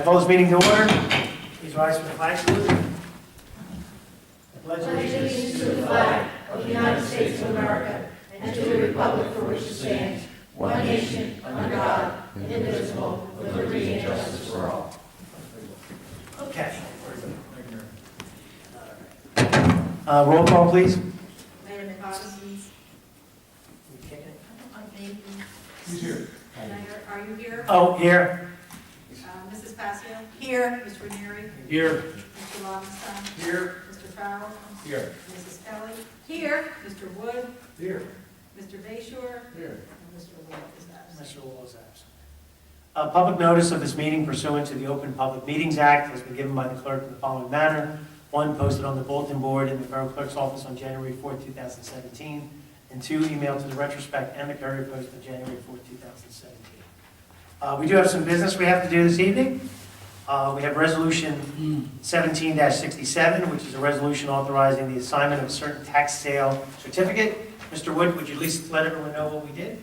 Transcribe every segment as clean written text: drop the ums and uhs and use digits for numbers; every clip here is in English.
Call this meeting to order. Please rise for the flag salute. I pledge allegiance to the flag of the United States of America and to the republic for which it stands, one nation, under God, indivisible, with liberty and justice for all. Okay. Roll call, please. Mayor Caucus. Who's here? Mayor, are you here? Oh, here. Mrs. Passio? Here. Mr. Ranieri? Here. Mr. Lobenstein? Here. Mr. Farrell? Here. Mrs. Kelly? Here. Mr. Wood? Here. Mr. Bayshore? Here. And Mr. Wood is absent. Mr. Wall is absent. Public notice of this meeting pursuant to the Open Public Meetings Act has been given by the clerk in the following manner. One, posted on the bulletin board in the Borough Clerk's office on January 4, 2017. And two, emailed to the Retrospect and the Courier Post on January 4, 2017. We do have some business we have to do this evening. We have Resolution 17-67, which is a resolution authorizing the assignment of a certain tax sale certificate. Mr. Wood, would you at least let everyone know what we did?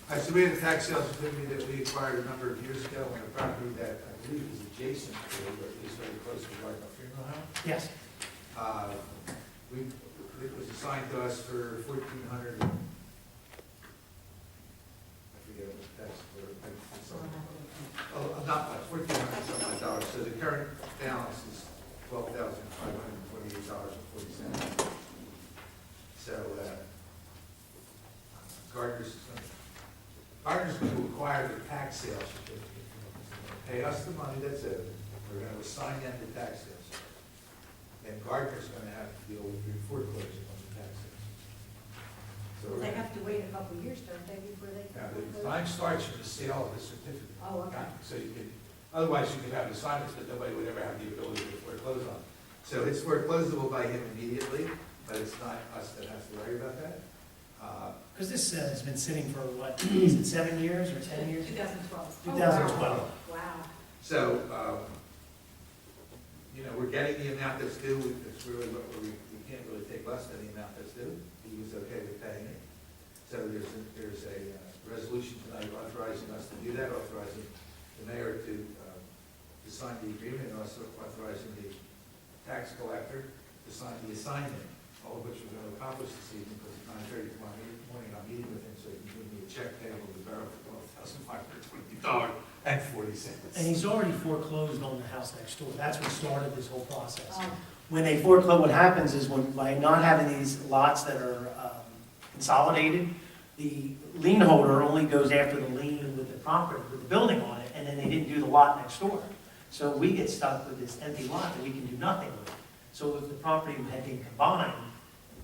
I submitted a tax sale certificate that we acquired a number of years ago on a property that I believe is adjacent to, or at least very close to our funeral home. Yes. It was assigned to us for $1,400. I forget what the tax for. Oh, not much, $1,400 something dollars. So the current balance is $12,528.40. So Gardner's going to acquire the tax sale certificate. Pay us the money that's owed. We're going to assign them the tax sale certificate. And Gardner's going to have to deal with the foreclosure on the tax sales. So we're They gonna- have to wait a couple of years, don't they, before they? Now, the time starts from the sale of the certificate. Oh, okay. So you could, otherwise you could have assignments that nobody would ever have the ability to foreclose on. So it's foreclosable by him immediately, but it's not us that has to worry about that. Because this has been sitting for what, is it 7 years or 10 years? 2012. 2012. Wow. So, we're getting the amount that's due. It's really what we can't really take less than the amount that's due. He was okay with paying it. So there's a resolution tonight authorizing us to do that, authorizing the mayor to sign the agreement, and also authorizing the tax collector to sign the assignment, all of which we're going to accomplish this evening, because at 9:30 tomorrow morning I'm meeting with him, so he can give me a check payable to the borough for $12,520.40. And he's already foreclosed on the house next door. That's what started this whole process. Oh, When they foreclose, what happens is by not having these lots that are consolidated, the lien holder only goes after the lien with the property, with the building on it, and then they didn't do the lot next door. So we get stuck with this empty lot that we can do nothing with. So if the property had been combined,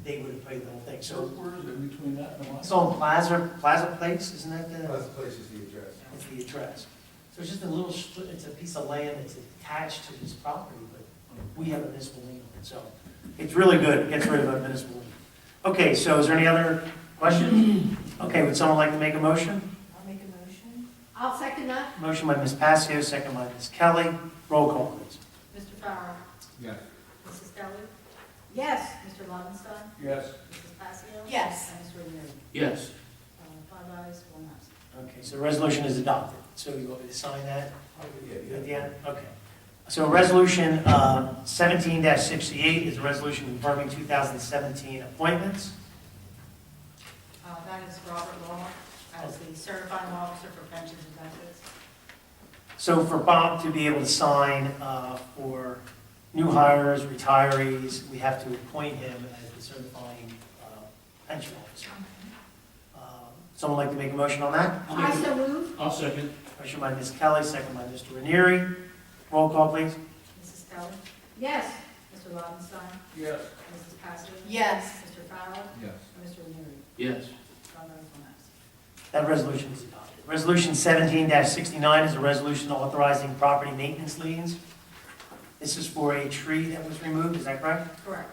they would have paid the whole thing. So Where is it between that and the it's line? on Plaza Place, isn't that the? That's the place is the address. It's the address. So it's just a little, it's a piece of land that's attached to this property, but we have a municipal lien on it. So it's really good, it gets rid of a municipal lien. Okay, so is there any other questions? Okay, would someone like to make a motion? I'll make a motion. I'll second that. Motion by Ms. Passio, second by Ms. Kelly. Roll call, please. Mr. Farrell? Yes. Mrs. Kelly? Yes. Mr. Lobenstein? Yes. Mrs. Passio? Yes. And Mr. Ranieri? Yes. 5 ayes, 1 absent. Okay, so the resolution is adopted. So you want me to sign that Yeah, at the end? Okay. So resolution 17-68 is a resolution confirming 2017 appointments. That is Robert Law as the certifying officer for pensions and benefits. So for Bob to be able to sign for new hires, retirees, we have to appoint him as the certifying pension officer. Someone like to make a motion on that? I so move. I'll second. Motion by Ms. Kelly, second by Mr. Ranieri. Roll call, please. Mrs. Kelly? Yes. Mr. Lobenstein? Yes. Mrs. Passio? Yes. Mr. Farrell? Yes. And Mr. Ranieri? Yes. 5 ayes, 1 absent. That resolution is adopted. Resolution 17-69 is a resolution authorizing property maintenance liens. This is for a tree that was removed, is that correct? Correct.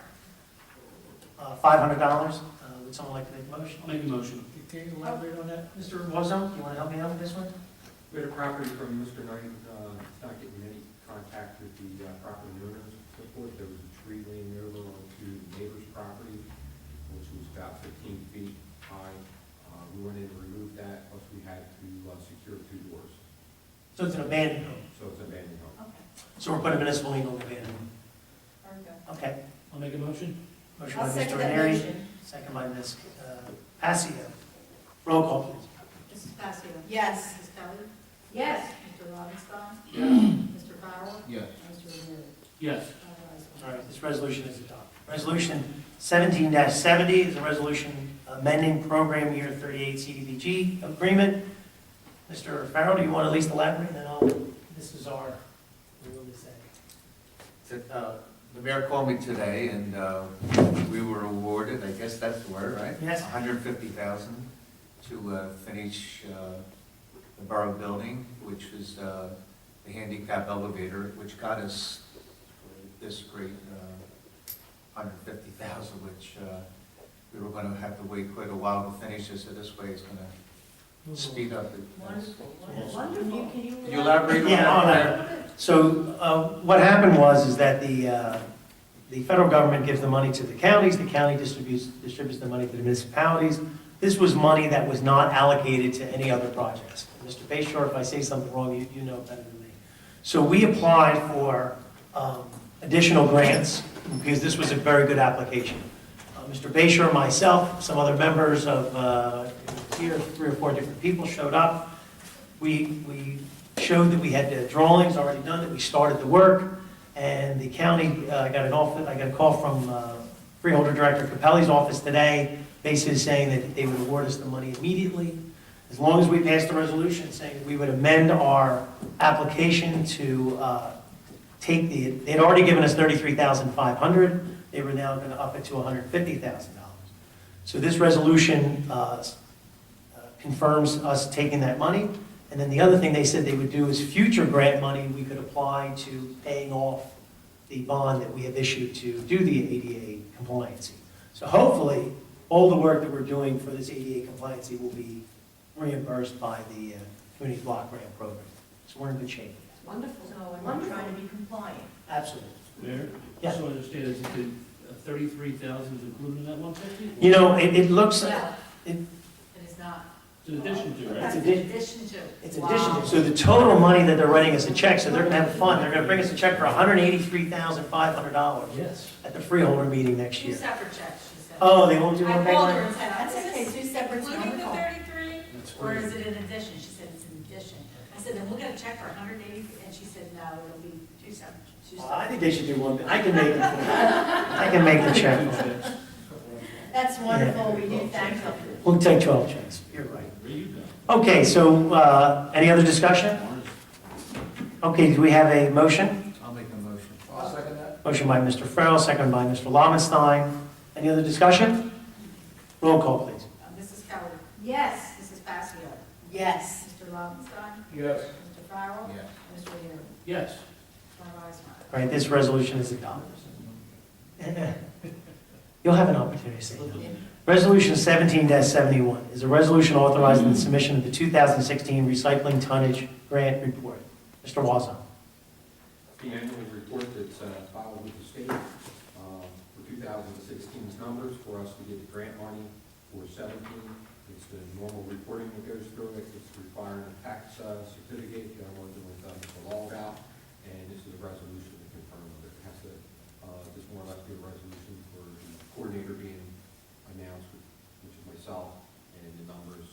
$500. Would someone like to make a motion? I'll make a motion. Can you elaborate on that? Mr. Wozzo, you want to help me out with this one? We had a property from Mr. Knight, not getting any contact with the property owners and so forth. There was a tree leaning over onto the neighbor's property, which was about 15 feet high. We went in and removed that, plus we had to secure 2 doors. So it's an abandoned home. So it's abandoned home. Okay. So we're putting municipal lien on the van. Okay. I'll make a motion. Motion by I'll Mr. second that Ranieri, motion. second by Ms. Passio. Roll call, please. Mrs. Passio? Yes. Mrs. Kelly? Yes. Mr. Robinstein? Yes. Mr. Farrell? Yes. And Mr. Ranieri? Yes. Five ayes, All one right, this resolution is adopted. Resolution 17-70 is a resolution amending program year 38 CDBG agreement. Mr. Farrell, do you want to at least elaborate, and then this is our, we will say. The mayor called me today, and we were awarded, I guess that's the word, right? Yes. $150,000 to finish the Borough building, which was the handicap elevator, which got us this great $150,000, which we were going to have to wait quite a while to finish this, so this way it's going to speed up the. Wonderful. Yes. Wonderful. Can Can you elaborate on Yeah, all that? right. So what happened was that the federal government gives the money to the counties distributes the money to the municipalities. This was money that was not allocated to any other projects. Mr. Bayshore, if I say something wrong, you know better than me. So we applied for additional grants because this was a very good application. Mr. Bayshore, myself, some other members of here, 3 or 4 different people showed up. We showed that we had the drawings already done, that we started the work, and the county, I got a call from Freeholder Director Capelli's office today, basically saying that they would award us the money immediately, as long as we passed the resolution saying that we would amend our application to take they had already given us $33,500, they were now going to up it to $150,000. So this resolution confirms us taking that money. And then the other thing they said they would do is future grant money we could apply to paying off the bond that we have issued to do the ADA compliancy. So hopefully, all the work that we're doing for this ADA compliancy will be reimbursed by the Community Block Grant Program. So we're in good shape. Wonderful. So, and we're Wonderful. trying to be compliant. Absolutely. Mayor? Yeah. So I understand, is it the 33,000 is included in that 150? You know, it looks, Well, it- it is not. It's in addition to, That's right? in addition to. it's addition to, so the total money that they're writing us a check, so they're gonna have fun, they're gonna bring us a check for $183,500 Yes. at the freeholder meeting next Two year. separate checks, she said. Oh, they won't do one I big called her one? and said, That's okay, is two this separate, including the wonderful. 33, That's or great. is it in addition? She said it's in addition. I said, then we'll get a check for 180, and she said, no, it'll be two separate. Well, I think they should do one, I can make it for you. I can make the check. That's wonderful. We do thank you. We'll take 12 checks, you're right. There you go. Okay, so, any other discussion? Okay, do we have a motion? I'll make a motion. I'll second that. Motion by Mr. Farrell, second by Mr. Lomenstein. Any other discussion? Roll call, please. Mrs. Kelly. Yes. Mrs. Passio. Yes. Mr. Lobenstein. Yes. Mr. Farrell. Yes. And Mr. Ranieri. Yes. Five ayes, one absent. All right, this resolution is adopted. You'll have an opportunity to say no. Resolution 17-71 is a resolution authorizing the submission of the 2016 Recycling Tonnage Grant Report. Mr. Wazon. The annual report that's filed with the state for 2016's numbers for us to get the grant money for 17. It's the normal reporting that goes through it. It's requiring a tax certificate, working with Mr. Longout, and this is a resolution to confirm that it has to just more or less be a resolution for the coordinator being announced, which is myself, and the numbers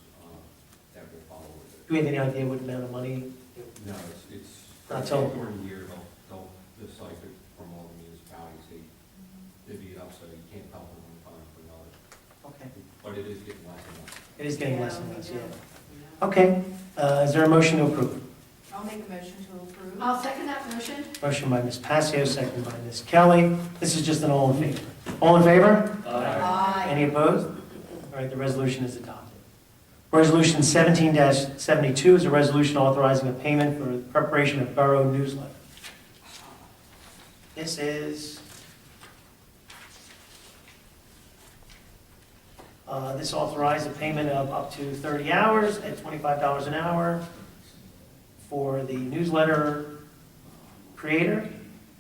that will follow with it. Do we have any idea what amount of money? No, it's Not till- during the year, they'll decipher it from all the municipalities, they divvy it up, so you can't tell from one time to another. Okay, But it is getting less and less. it is getting less and Yeah, less, we yeah. do. Okay, is there a motion to approve? I'll make a motion to approve. I'll second that motion. Motion by Ms. Passio, second by Ms. Kelly. This is just an all in favor. All in favor? Aye. Any opposed? All right, the resolution is adopted. Resolution 17-72 is a resolution authorizing a payment for the preparation of Borough newsletter. This authorized a payment of up to 30 hours at $25 an hour for the newsletter creator,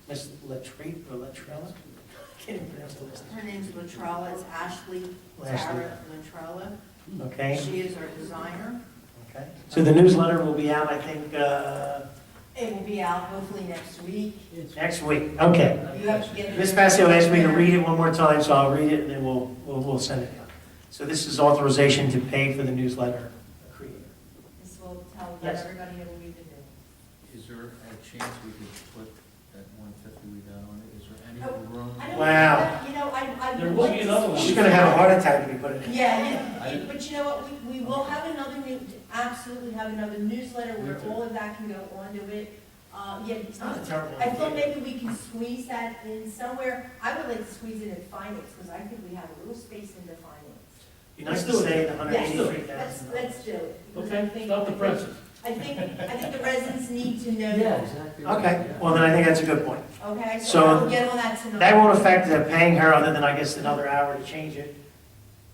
Ms. Latrella? Can't even pronounce the last Her name's Latrella, it's Ashley Ashley. Tara Latrella. name. Okay? She is our designer. Okay. So the newsletter will be out, I think, It will be out hopefully next week. Next week, okay. You have to get it. Ms. Passio asked me to read it one more time, so I'll read it and then we'll send it out. So this is authorization to pay for the newsletter creator. This will tell Yes. everybody what we need to do. Is there a chance we could put that 150 we got on it? Is there any Oh, room? I don't Wow. know, you know, I There would will like be to another one. She's gonna have a heart attack if we put it in. Yeah, but you know what, we will have another absolutely have another newsletter where all of that can go onto it. Yeah, It's not a terrible I thought idea. maybe we can squeeze that in somewhere. I would like to squeeze it in finance, because I think we have a little space into finance. Be nice to say the $183,000. Let's do it. because I Okay, think- stop the presses. I think the residents need to know Yeah, that, exactly. Okay, well then I think that's a good point. okay? So, So I'll get on that tonight. That won't affect paying her other than I guess another hour to change it,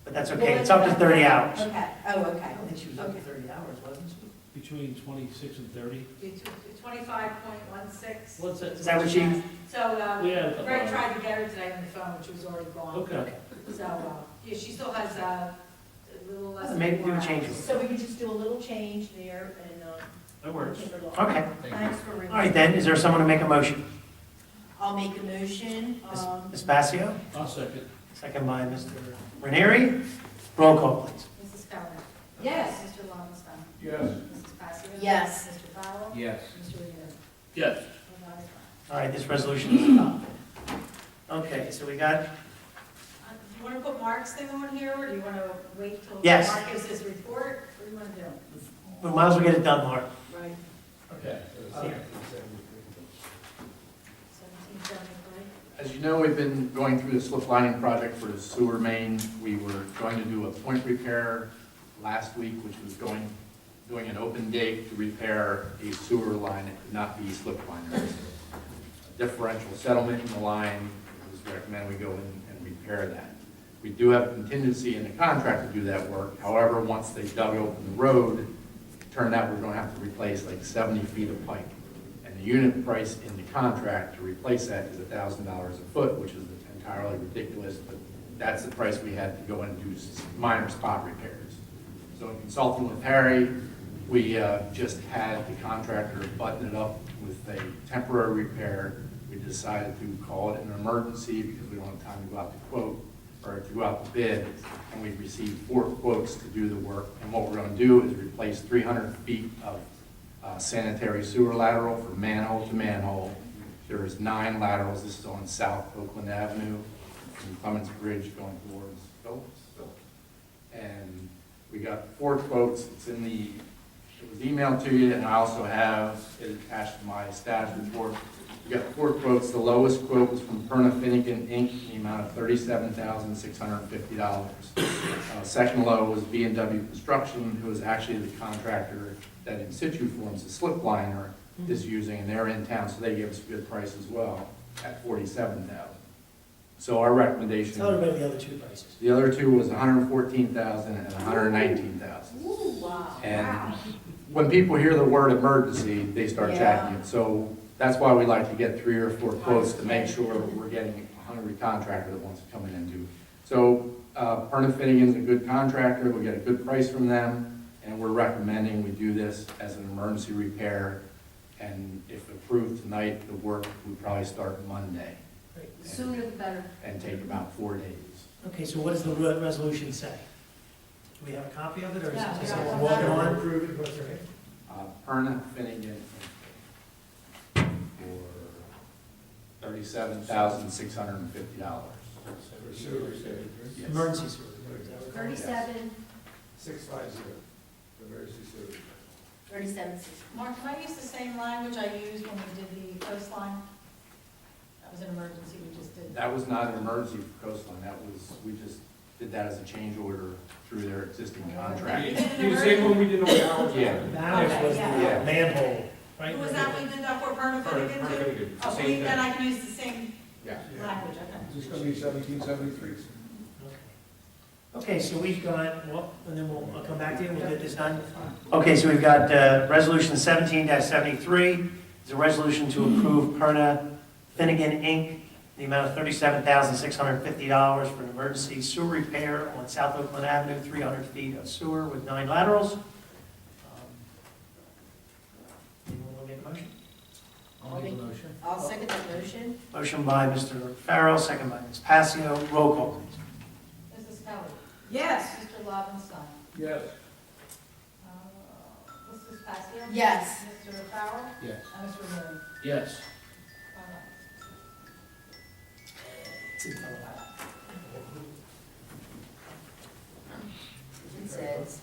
but that's okay. It's up to 30 hours. Okay, oh, okay. I don't think she was up to 30 hours, wasn't she? Between 26 and 30. 25.16. What's that? Is that what she, So, Yeah. Greg tried to get her today on the phone, which was already gone. Okay. So, yeah, she still has a little less. than maybe do 4 a change. hours. So we can just do a little change there and, That works. take her along. okay. Thank you. Thanks for All right reminding. then, is there someone to make a motion? I'll make a motion, Ms. Passio, I'll second. second by Mr. Ranieri. Roll call, please. Mrs. Keller? Yes. Mr. Longston? Yes. Mrs. Passio? Yes. Mr. Fowler? Yes. Mr. Rivera? Yes. All right, this resolution is adopted. Okay, so we got, Do you want to put Mark's thing on here, or do you want to wait till Yes. Mark gives his report? What do you want to do? we might as well get it done, Mark. Right, Okay. Okay. 1773? As you know, we've been going through the slip lining project for the sewer main. We were going to do a point repair last week, which was doing an open dig to repair a sewer line that could not be slip lined. There was a differential settlement in the line. It was recommended we go in and repair that. We do have a contingency in the contract to do that work. However, once they dug open the road, it turned out we're going to have to replace like 70 feet of pipe. And the unit price in the contract to replace that is $1,000 a foot, which is entirely ridiculous, but that's the price we had to go in and do minor spot repairs. So in consulting with Harry, we just had the contractor button it up with a temporary repair. We decided to call it an emergency because we don't have time to go out to quote, or to go out to bid, and we've received 4 quotes to do the work. And what we're going to do is replace 300 feet of sanitary sewer lateral from manhole to manhole. There is 9 laterals. This is on South Oakland Avenue, from Clements Bridge going towards Phillips. And we got 4 quotes. It's in the, it was emailed to you, and I also have it attached to my status report. We got 4 quotes. The lowest quote was from Perna Finnegan Inc., in the amount of $37,650. Second low was B&W Construction, who is actually the contractor that in situ forms the slip liner is using, and they're in town, so they gave us a good price as well at $47,000. So our recommendation. Tell everybody the other two prices. The other 2 was $114,000 and $119,000. Ooh, wow. And when people hear the word emergency, they start checking it. So that's why we like to get 3 or 4 quotes to make sure we're getting a hungry contractor that wants to come in and do. So Perna Finnegan's a good contractor. We get a good price from them, and we're recommending we do this as an emergency repair. And if approved tonight, the work would probably start Monday Great. Sooner the better. and take about 4 days. Okay, so what does the resolution say? Do we have a copy of it, or is Yeah, it we just have someone one. walking on? Approve it, what's their name? Perna Finnegan for $37,650. For sewer, Yes. Emergency sewer. Is that what we're calling it? 37, 650, emergency sewer. 37. Mark, can I use the same language I used when we did the coastline? That was an emergency we just did. That was not an emergency for coastline, that was, we just did that as a change order through their existing contract. You did an You say when we did the hours? Yeah. That was the Yeah. manhole, right? Who was that we did that for, Perna Finnegan too? Oh, so then I can use the same Yeah. language, okay. Is this gonna be 1773? Okay, so we've got, well, and then I'll come back to you, we'll get this done. Okay, so we've got Resolution 17-73, it's a resolution to approve Perna Finnegan Inc., the amount of $37,650 for an emergency sewer repair on South Oakland Avenue, 300 feet of sewer with 9 laterals. Anyone want to make a motion? I'll second that motion. Motion by Mr. Farrell, second by Ms. Passio. Roll call, please. Mrs. Kelly. Yes. Mr. Lobenstein. Yes. Mrs. Passio. Yes. Mr. Farrell. Yes. And Mr. Moon. Yes. It says.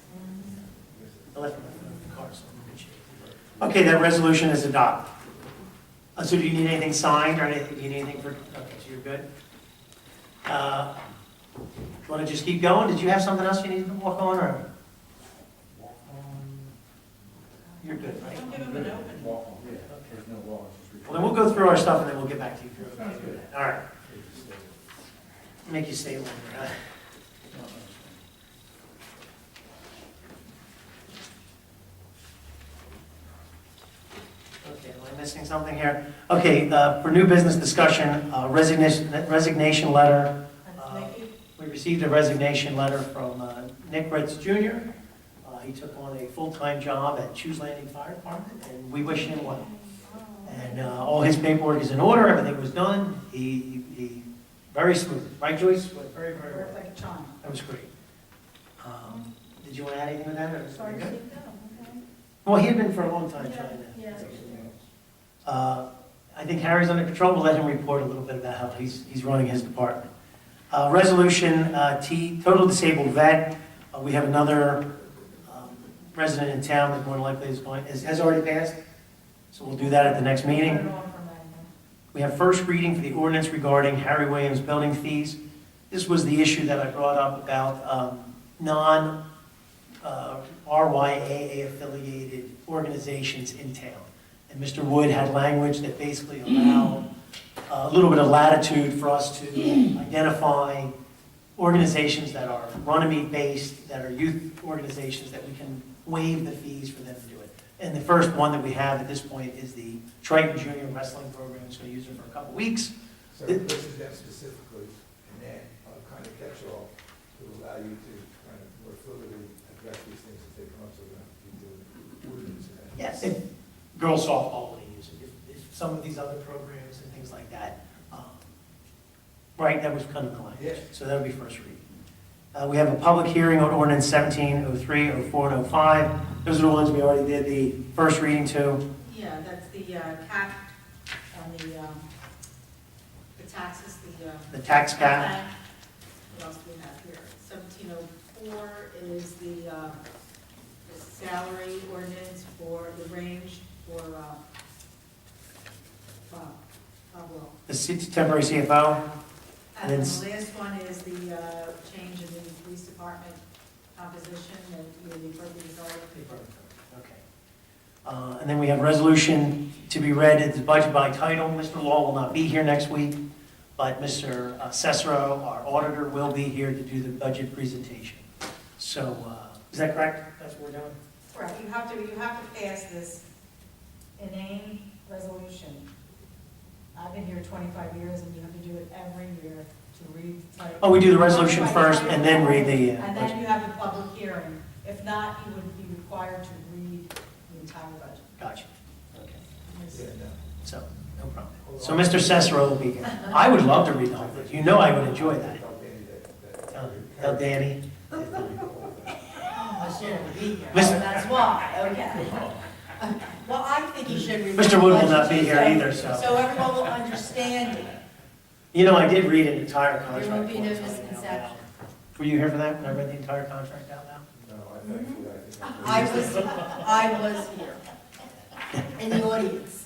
I left my phone in the car, so I'm in good shape. Okay, that resolution is adopted. So do you need anything signed or anything, do you need anything for, okay, so you're good? Want to just keep going? Did you have something else you needed to walk on, or? You're good, right? Don't give him an open. There's no law, it's just. Well, then we'll go through our stuff and then we'll get back to you. if you're okay with that. All right. Make you stay longer, huh? Okay, am I missing something here? Okay, for new business discussion, resignation letter. That's Nikki. We received a resignation letter from Nick Ritz Jr. He took on a full-time job at Shoes Landing Fire Department, and we wish him well. And all his paperwork is in order, everything was done. He very smooth, right, Joyce? Went very, very well. Worked like a charm. That was great. Did you want to add anything with that, or was Sorry, it to good? see that, okay. Well, he had been for a long time trying to. Yeah. I think Harry's under control. We'll let him report a little bit about how he's running his department. Resolution T, total disabled vet. We have another resident in town that more than likely has already passed. So we'll do that at the next meeting. Put it on for a minute. We have first reading for the ordinance regarding Harry Williams building fees. This was the issue that I brought up about non-RYAA affiliated organizations in town. And Mr. Wood had language that basically allowed a little bit of latitude for us to identify organizations that are Runnemede based, that are youth organizations, that we can waive the fees for them to do it. And the first one that we have at this point is the Triton Junior Wrestling Program. It's going to use it for a couple weeks. So this is them specifically, and then kind of catch-all to allow you to kind of more fluidly address these things as they come up, so we don't have to be doing ordinance and that. Yes, if girls softball want to use it, if some of these other programs and things like that. Right, that was kind of the language. Yes. So that would be first reading. We have a public hearing on ordinance 1703, 04, and 05. Those are the ones we already did the first reading to. Yeah, that's the cap on the taxes, The tax cap. What else do we have here? 1704 is the salary ordinance for the range for, Pablo. The temporary CFO. And then And the last one is the change in the police department composition that you referred to earlier. Okay. And then we have resolution to be read, it's budget by title. Mr. Law will not be here next week, but Mr. Cesaro, our auditor, will be here to do the budget presentation. So, is that correct? That's what we're doing? Correct, you have to pass this inane resolution. I've been here 25 years, and you have to do it every year to read the title. Oh, we do the resolution first and then read the And budget. then you have the public hearing. If not, you would be required to read the entire budget. Gotcha. Okay. Yeah, no. So, no problem. So Mr. Cesaro will be here. I would love to read the whole thing. You know I would enjoy that. Tell Danny. I shouldn't be here. Miss- That's why, okay. Well, I think you should read. Mr. Wood will not be here either, so. So everyone will understand it. You know, I did read an entire contract. There won't be no once out misconception. loud. Were you here for that, when I read the entire contract out loud? No, I think I was here, in the audience.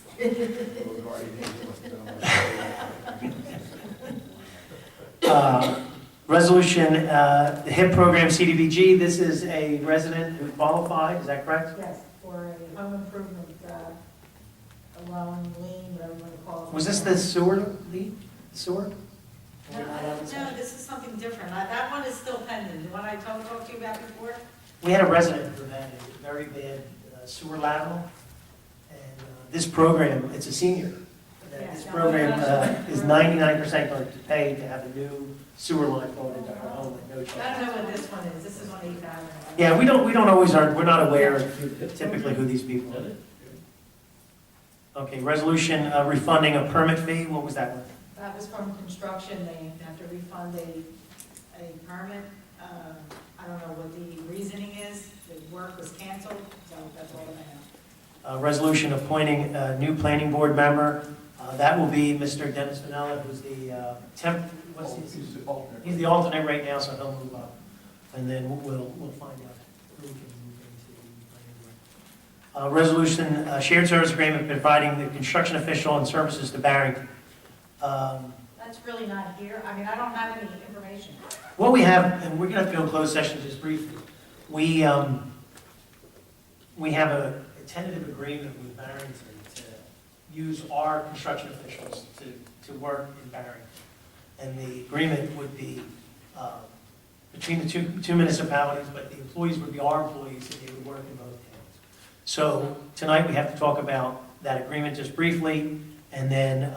Resolution, the HIP program, CDBG, this is a resident who qualified, is that correct? Yes, for a home improvement, loan, lien, whatever you want to call it. Was this the sewer lead, sewer? No, this is something different. That one is still pending. The one I talked to you about before? We had a resident who had a very bad sewer lateral, and this program, it's a senior. This program is 99% going to pay to have a new sewer line going into her home at no I charge. don't know what this one is. This is one 8,000. Yeah, we don't always, we're not aware of typically who these people are. Okay, resolution refunding a permit fee, what was that one? That was from construction, they have to refund a permit. I don't know what the reasoning is, the work was canceled, so that's all I know. Resolution appointing a new planning board member. That will be Mr. Dennis Vanella, who's the what's his? He's the alternate right now, so he'll move up. And then we'll find out who can move into the planning board. Resolution, shared service agreement providing the construction official and services to Barrington. That's really not here, I mean, I don't have any information. What we have, and we're gonna have to go in closed session just briefly, we have a tentative agreement with Barrington to use our construction officials to work in Barrington. And the agreement would be between the two municipalities, but the employees would be our employees and they would work in both towns. So tonight we have to talk about that agreement just briefly, and then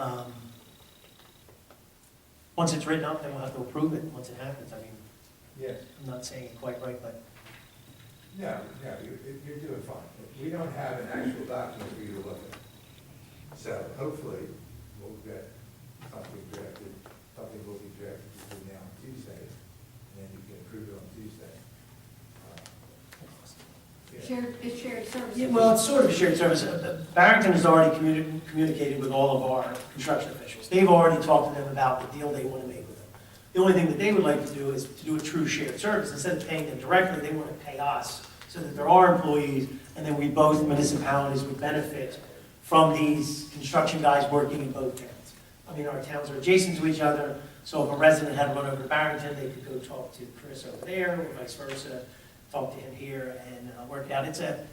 once it's written up, then we'll have to approve it once it happens. I mean, Yes. I'm not saying it quite right, but No, you're doing fine. We don't have an actual document for you to look at. So hopefully, we'll get something drafted, something will be drafted between now and Tuesday, and then you can approve it on Tuesday. It's shared services. yeah, well, it's sort of a shared service. Barrington has already communicated with all of our construction officials. They've already talked to them about the deal they want to make with them. The only thing that they would like to do is to do a true shared service. Instead of paying them directly, they want to pay us so that they're our employees, and then we both municipalities would benefit from these construction guys working in both towns. I mean, our towns are adjacent to each other, so if a resident had to run over to Barrington, they could go talk to Chris over there, or vice versa, talk to him here and work it out. It's a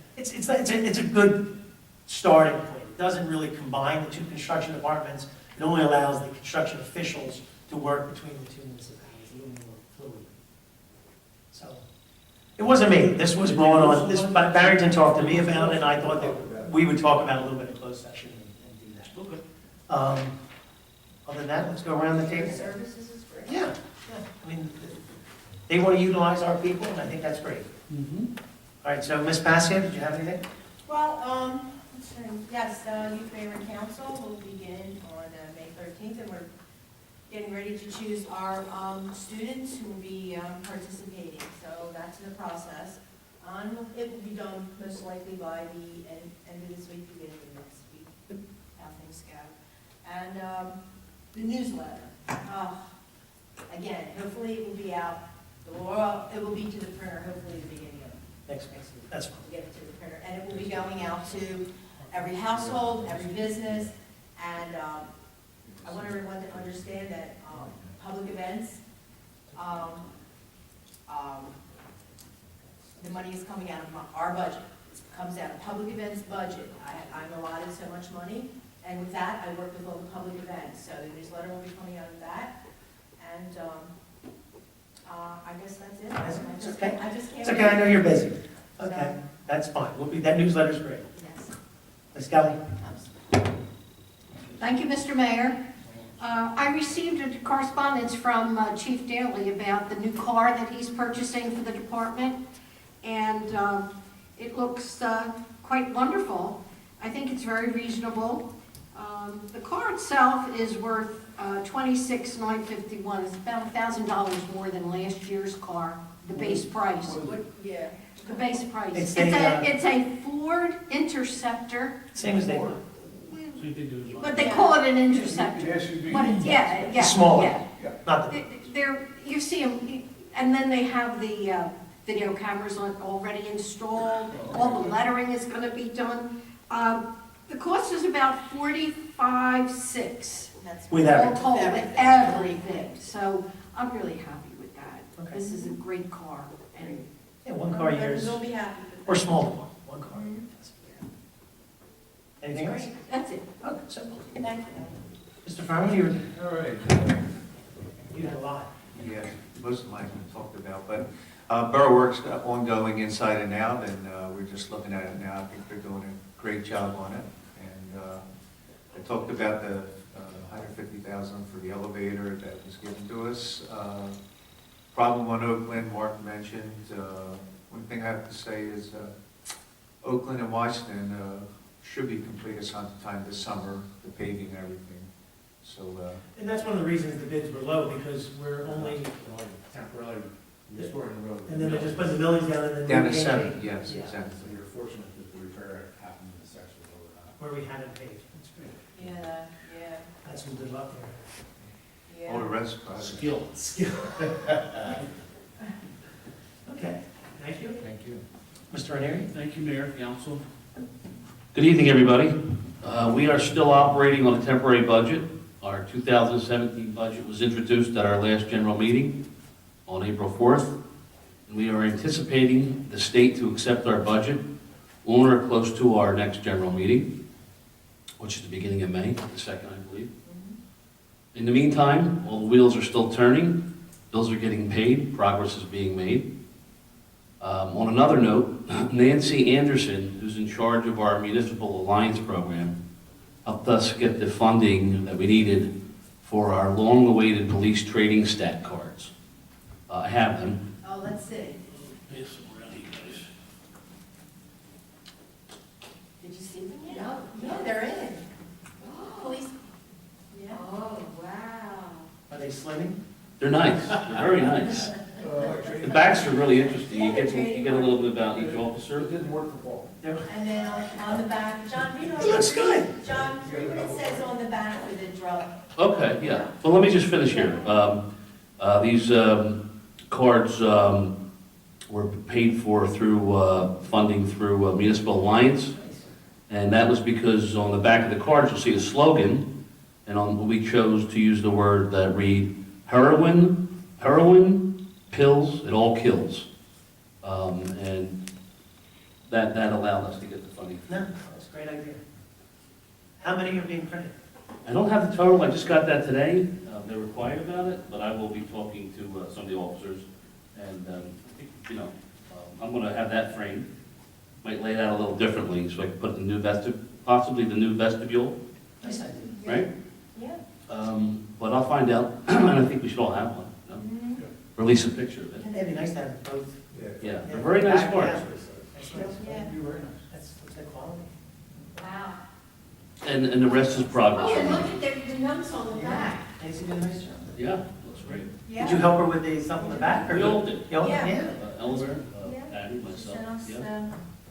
good starting point. It doesn't really combine the two construction departments. It only allows the construction officials to work between the two municipalities a little more fluidly. So, it wasn't me. This was brought on, Barrington talked to me about it, and I thought that we would talk about it a little bit in closed session and do that. Okay. Other than that, let's go around the table. Shared services is great. Yeah, I mean, they want to utilize our people, and I think that's great. Mm-hmm. All right, so Ms. Passia, did you have anything? Well, yes, Youth Mayor and Council will begin on May 13th, and we're getting ready to choose our students who will be participating, so that's in the process. It will be done most likely by the end of this week, beginning of next week, how things go. And the newsletter, again, hopefully it will be out, it will be to the printer, hopefully the beginning of Next week. That's fine. to get it to the printer, and it will be going out to every household, every business, and I want everyone to understand that public events, the money is coming out of our budget. It comes out of public events budget. I'm allotted so much money, and with that, I work with all the public events, so the newsletter will be coming out of that, and I guess that's it. It's okay. I just can't. It's okay, I know you're busy. Okay, that's fine. That newsletter's great. Yes. Ms. Kelly? Thank you, Mr. Mayor. I received a correspondence from Chief Daly about the new car that he's purchasing for the department, and it looks quite wonderful. I think it's very reasonable. The car itself is worth $26,951. It's about $1,000 more than last year's car, the base price. Yeah. The base price. It's It's a Ford Interceptor, Same as they were. So you think there's but they call it an Interceptor. But it's, yeah. Smaller. Yeah. Not the, They're, you see them, and then they have the video cameras already installed, all the lettering is gonna be done. The cost is about $45,600. That's with All everything. told, with everything, so I'm really happy with that. Okay. This is a great car, and Yeah, one car a year is, We'll be happy with that. or small one car. Anything else? that's it. Okay, simple. Thank you. Mr. Furman, you All right. had a lot. Yeah, most of mine have been talked about, but Borough work's ongoing inside and out, and we're just looking at it now. I think they're doing a great job on it. And I talked about the $150,000 for the elevator that was given to us. Problem on Oakland, Mark mentioned. One thing I have to say is Oakland and Washington should be completed sometime this summer, the paving and everything. So, And that's one of the reasons the bids were low, because we're only, Temporarily restoring the road. and then they're just putting the millings down and then. down to repainting 7, yes, Yeah. exactly. So you're fortunate that the repair happened in the section over that. where we hadn't paved. That's great. Yeah, yeah, That's some good luck there. All the yeah. rest projects. Skill. Skill. Okay, thank you. Thank you. Mr. Ranieri? Thank you, Mayor, Council. Good evening, everybody. We are still operating on a temporary budget. Our 2017 budget was introduced at our last general meeting on April 4th. And we are anticipating the state to accept our budget on or close to our next general meeting, which is the beginning of May, the 2nd, I believe. In the meantime, all the wheels are still turning, bills are getting paid, progress is being made. On another note, Nancy Anderson, who's in charge of our Municipal Alliance Program, helped us get the funding that we needed for our long-awaited police trading stat cards. I have them. Oh, let's see. Yes, around you guys. Did you see them yet? No. No, they're in. Police. Yeah. Oh, wow. Are they slimming? They're nice, they're very nice. The backs are really interesting, you get a little bit about each officer. It didn't work for Paul. And then on the back, John, you know. Looks good. John, read what it says on the back for the drug. Okay, yeah. Well, let me just finish here. These cards were paid for through funding through Municipal Alliance. And that was because on the back of the cards, you'll see a slogan. And we chose to use the word that read, heroin, pills, it all kills. And that allowed us to get the funding. No, that's a great idea. How many are being printed? I don't have the total, I just got that today. They're required about it, but I will be talking to some of the officers. And, I'm gonna have that framed. Might lay it out a little differently, so I can put the new possibly the new vestibule, Nice idea. right? Yeah. But I'll find out, and I think we should all have one. You know? Mhm. Release a picture of it. And it'd be nice to have both. Yeah, they're very nice Back, cards. yeah. That's nice. Yeah. That'd be very nice. That's good quality. Wow. And the rest is Oh, progress. and look at the notes on the back. Nancy did a nice job. Yeah, looks great. Yeah. Did you help her with the stuff on the back? or- We all did. You all did? Yeah. Yeah. Eleanor, Yeah. Patty, myself, Sent us, yeah.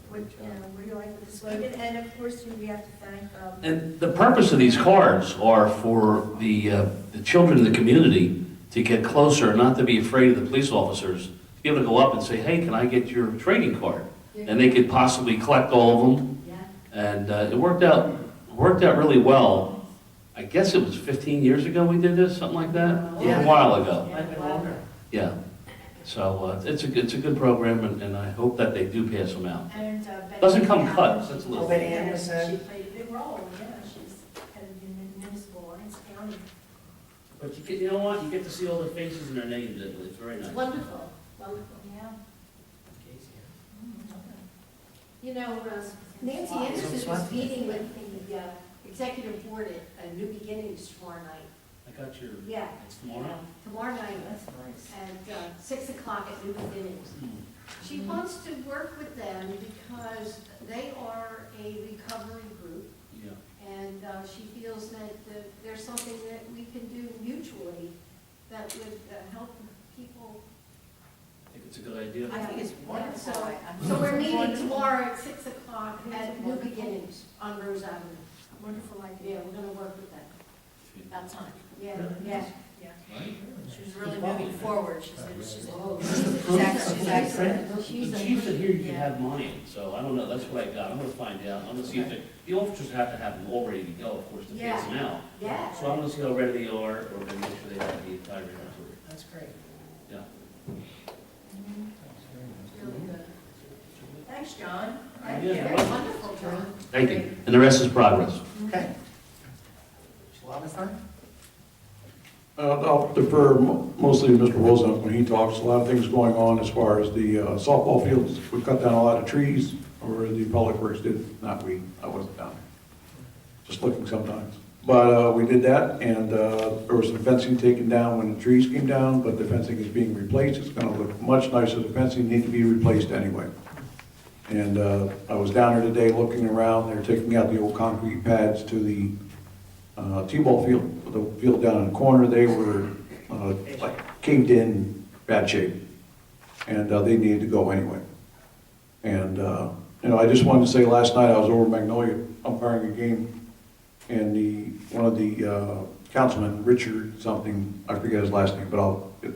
what do you like with the slogan? And of course, we have to thank, And the purpose of these cards are for the children in the community to get closer, not to be afraid of the police officers, to be able to go up and say, hey, can I get your trading card? And they could possibly collect all of them. Yeah. And it worked out really well. I guess it was 15 years ago we did this, something like that? Yeah. A while ago, Might have been longer. yeah. So it's a good program, and I hope that they do pass them out. and Betty. Doesn't come Ann. cut, so it's a Oh, little. Betty Ann was, She played a big role, yeah, she's head of the municipal alliance county. But you know what, you get to see all the faces and their names, it's very nice. Wonderful, wonderful. Yeah. You know, Nancy Anderson was meeting with the executive board at New Beginnings tomorrow night. I got your, Yeah. it's tomorrow? Tomorrow night Nice. at 6 o'clock at New Beginnings. She wants to work with them because they are a recovery group, Yeah. and she feels that there's something that we can do mutually that would help people. I think it's a good idea. I think it's wonderful. So we're meeting tomorrow at 6 o'clock at New Beginnings on Rose Avenue. Wonderful Yeah, idea. we're gonna work with them. About time. Yeah, Really? yeah. Right? She's really moving forward. She's Oh, excellent. She's The a- chief said here you can Yeah. have mine, so I don't know, that's what I got, I'm gonna find out, I'm gonna see if the officers have to have them all ready to go, of course, to pass them out. Yeah. So I'm gonna see how ready they are, or then make sure they have the entire inventory. That's great. Yeah. Really good. Thanks, John. Yeah. Very wonderful, John. Thank you, and the rest is progress. Okay. Shall I have time? I'll defer mostly to Mr. Wilson when he talks. A lot of things going on as far as the softball fields. We cut down a lot of trees, or the public works did, not we, I wasn't down there. Just looking sometimes. But we did that, and there was some fencing taken down when the trees came down, but the fencing is being replaced. It's gonna look much nicer. The fencing needs to be replaced anyway. And I was down there today looking around, they're taking out the old concrete pads to the T-ball field, the field down in the corner, they were like caved in, bad shape. And they needed to go anyway. And, I just wanted to say, last night I was over Magnolia umpiring a game, and one of the councilmen, Richard something, I forget his last name, but I'll get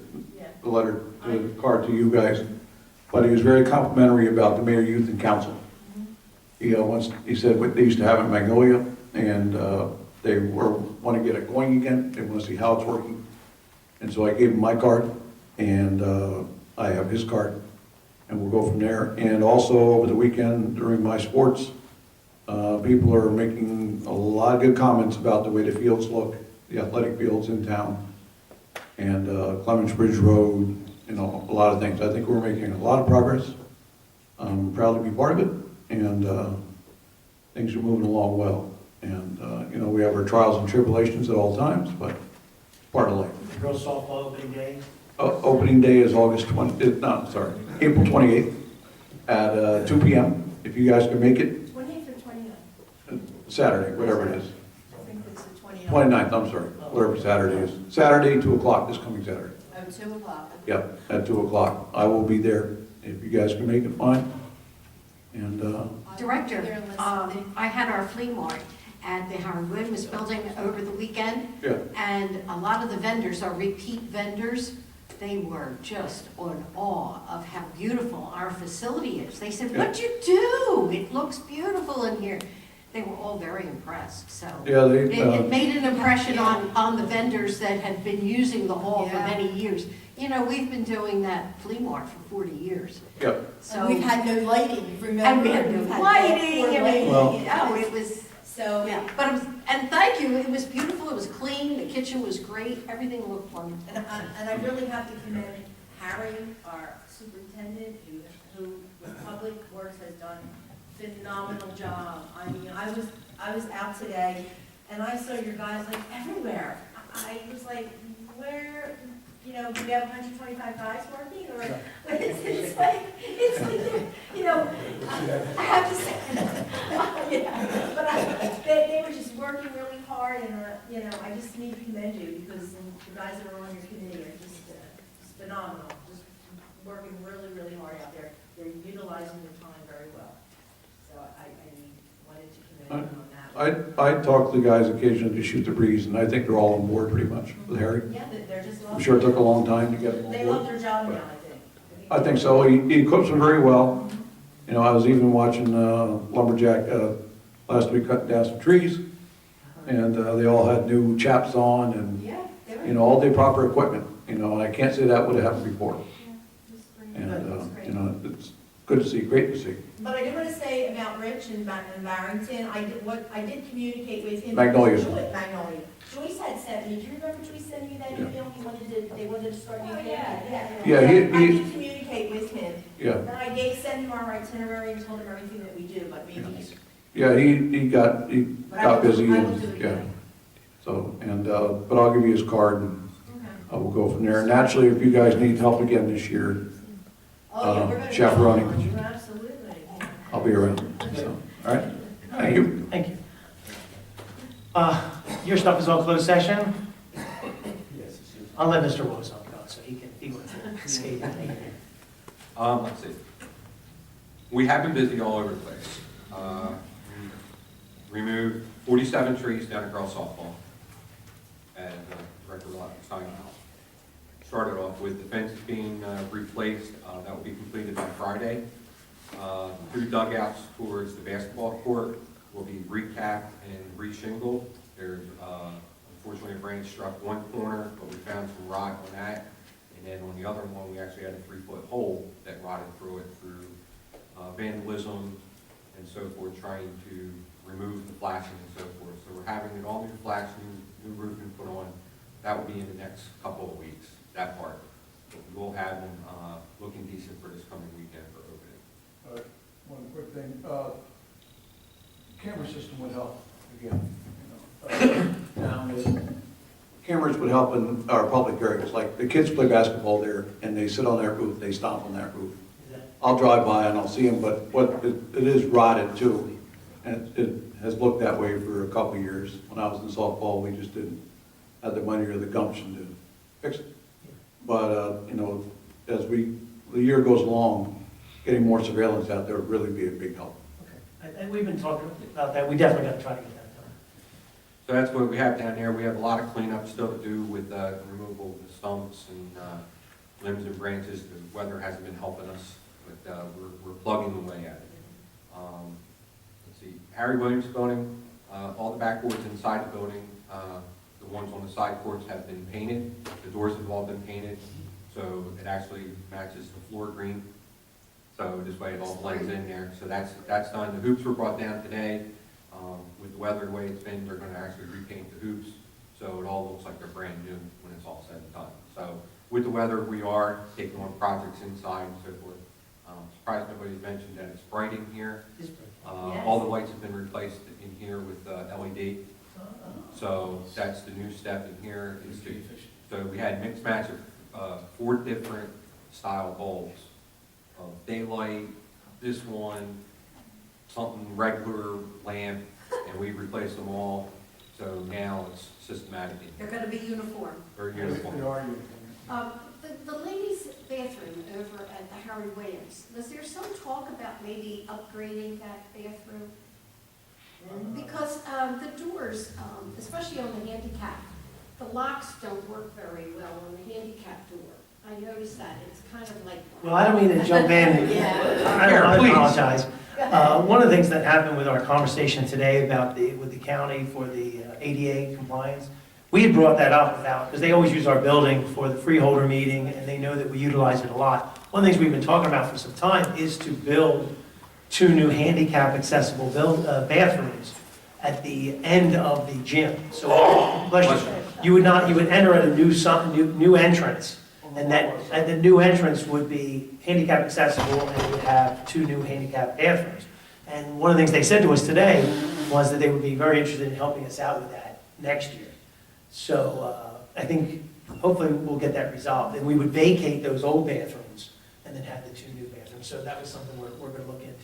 the card to you guys. But he was very complimentary about the mayor, youth, and council. He said what they used to have in Magnolia, and they want to get it going again. They want to see how it's working. And so I gave him my card, and I have his card, and we'll go from there. And also over the weekend during my sports, people are making a lot of good comments about the way the fields look, the athletic fields in town, and Clements Bridge Road, a lot of things. I think we're making a lot of progress. I'm proud to be part of it, and things are moving along well. And, we have our trials and tribulations at all times, but it's part of life. Girls softball opening day. Opening day is April 28th at 2 p.m. If you guys can make it. 28th or 29th? Saturday, whatever it is. I think it's the 29th. 29th, I'm sorry, whatever Saturday is. Saturday, 2 o'clock, this coming Saturday. Oh, 2 o'clock. Yep, at 2 o'clock. I will be there. If you guys can make it, fine. And, Director, I had our flea mart at the Howard Williams building over the weekend. yeah, And a lot of the vendors are repeat vendors. They were just in awe of how beautiful our facility is. They said, "What'd you do? It looks beautiful in here." They were all very impressed, so. yeah, It made an impression on the vendors that had been using the hall for Yeah. many years. We've been doing that flea mart for 40 years. yep. So We've had no lighting, remember? And we had no We've lighting, poor and lighting. oh, it was, So, yeah, but and thank you, it was beautiful, it was clean, the kitchen was great, everything looked wonderful. and I really have to commend Harry, our superintendent, who with Public Works has done a phenomenal job. I mean, I was out today, and I saw your guys like everywhere. I was like, where, do we have 125 guys working, or it's like, I have to say, yeah, but they were just working really hard, and, I just need to commend you, because the guys that are on your committee are just phenomenal, just working really, really hard out there. They're utilizing their time very well. So I wanted to commend them on that. I talk to the guys occasionally to shoot the breeze, and I think they're all on board pretty much with Harry. Yeah, they're just. I'm sure it took a long time to get them on They board. love their job now, I think so. He equips them very well. I was even watching Lumberjack last week cutting down some trees, and they all had new chaps on and, Yeah, they were. all the proper equipment, and I can't say that would have happened before. Yeah, And, great. it's good to see, great to see. But I do want to say about Rich and Barrington, I did communicate with him. Magnolia. Magnolia. Joyce had sent me, do you remember Joyce sending you that Yeah. email? They wanted to start new. Yeah. Yeah, I he, did communicate with him. yeah, Then I sent him our itinerary and told him everything that we do, but maybe he's. yeah, he got But I will- busy I will and, do it yeah. again. So, but I'll give you his card and Okay. I will go from there. And naturally, if you guys need help again this year, Oh, yeah, we're gonna. chaperoning. Absolutely. I'll be around. So, all right, thank you. Thank you. Your stuff is all closed session? I'll let Mr. Wozok go, so he wants to escape. Let's see. We have been busy all over the place. We removed 47 trees down at girls softball, and Director Lott signed off. Started off with the fence being replaced. That will be completed by Friday. 2 dugouts towards the basketball court will be recapped and reshingled. There's unfortunately a branch struck one corner, but we found some rot on that. And then on the other one, we actually had a 3-foot hole that rotted through it through vandalism and so forth, trying to remove the flashing and so forth. So we're having it all new flashing, new roofing put on. That will be in the next couple of weeks, that part. But we will have them looking decent for this coming weekend for opening. One quick thing, camera system would help, again. Cameras would help in our public areas, like the kids play basketball there, and they sit on that roof, they stomp on that roof. I'll drive by and I'll see them, but it is rotted too. And it has looked that way for a couple of years. When I was in softball, we just didn't have the money or the gumption to fix it. But, you know, as the year goes along, getting more surveillance out there would really be a big help. Okay. And we've been talking about that. We definitely got to try to get that done. So that's what we have down here. We have a lot of cleanup still to do with removal of the stumps and limbs and branches. The weather hasn't been helping us, but we're plugging away at it. Let's see, Harry Williams building, all the backboards inside the building, the ones on the side courts have been painted. The doors have all been painted, so it actually matches the floor green. So this way it all blends in there. So that's done. The hoops were brought down today. With the weather the way it's been, they're going to actually repaint the hoops, so it all looks like they're brand new when it's all said and done. So with the weather, we are taking on projects inside and so forth. Surprised nobody's mentioned that it's bright in here. It's pretty- All the lights have been replaced in here with LED. So that's the new step in here. So we had mixed match of 4 different style bulbs. Daylight, this one, something regular lamp, and we replaced them all. So now it's systematic. They're going to be uniform. Very uniform. The ladies' bathroom over at the Harry Williams, was there some talk about maybe upgrading that bathroom? Because the doors, especially on the handicap, the locks don't work very well on the handicap door. I noticed that. It's kind of like... Well, I don't mean to jump in. I apologize. One of the things that happened with our conversation today about with the county for the ADA compliance, we had brought that up because they always use our building for the freeholder meeting, and they know that we utilize it a lot. One of the things we've been talking about for some time is to build 2 new handicap accessible bathrooms at the end of the gym. So you would enter at a new entrance, and the new entrance would be handicap accessible, and it would have 2 new handicap bathrooms. And one of the things they said to us today was that they would be very interested in helping us out with that next year. So I think hopefully we'll get that resolved, and we would vacate those old bathrooms and then have the 2 new bathrooms. So that was something we're going to look into.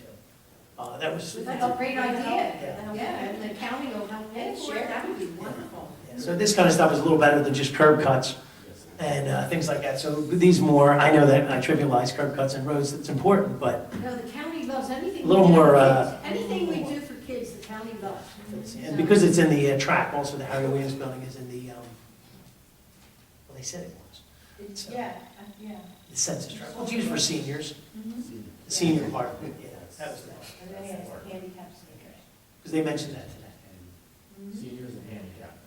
That's a great idea. Yeah. And the county will help pay for it. That would be wonderful. Yeah, so this kind of stuff is a little better than just curb cuts and things like that. So these more, I know that I trivialize curb cuts and roads, it's important, but No, the county loves anything. A little we do more, for kids. Anything we do for kids, the county loves. and because it's in the track, also the Harry Williams building is in the, well, they said it was. So, Yeah. the census tract. Well, it's used for seniors, the senior part of it, yeah, that was that. And then it has handicaps. Because they mentioned that today. Seniors and handicapped,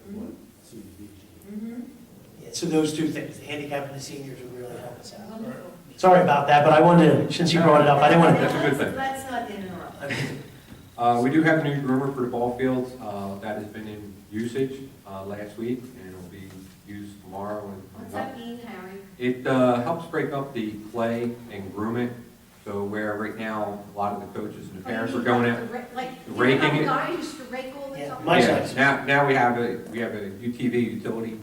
Yeah, so those 2 things, the handicap and the seniors would really help us out. Wonderful. Sorry about that, but I wanted to, since you brought it up, I didn't want That's a good thing. Let's not interrupt. to. We do have a new groomer for the ball fields. That has been in usage last week, and it'll be used tomorrow. What's that mean, Harry? It helps break up the clay and groom it. So where right now, a lot of the coaches and the parents are going out. Like, raking it. the guy used to rake all the Yeah, time? my Yeah, son's. now we have a UTV, utility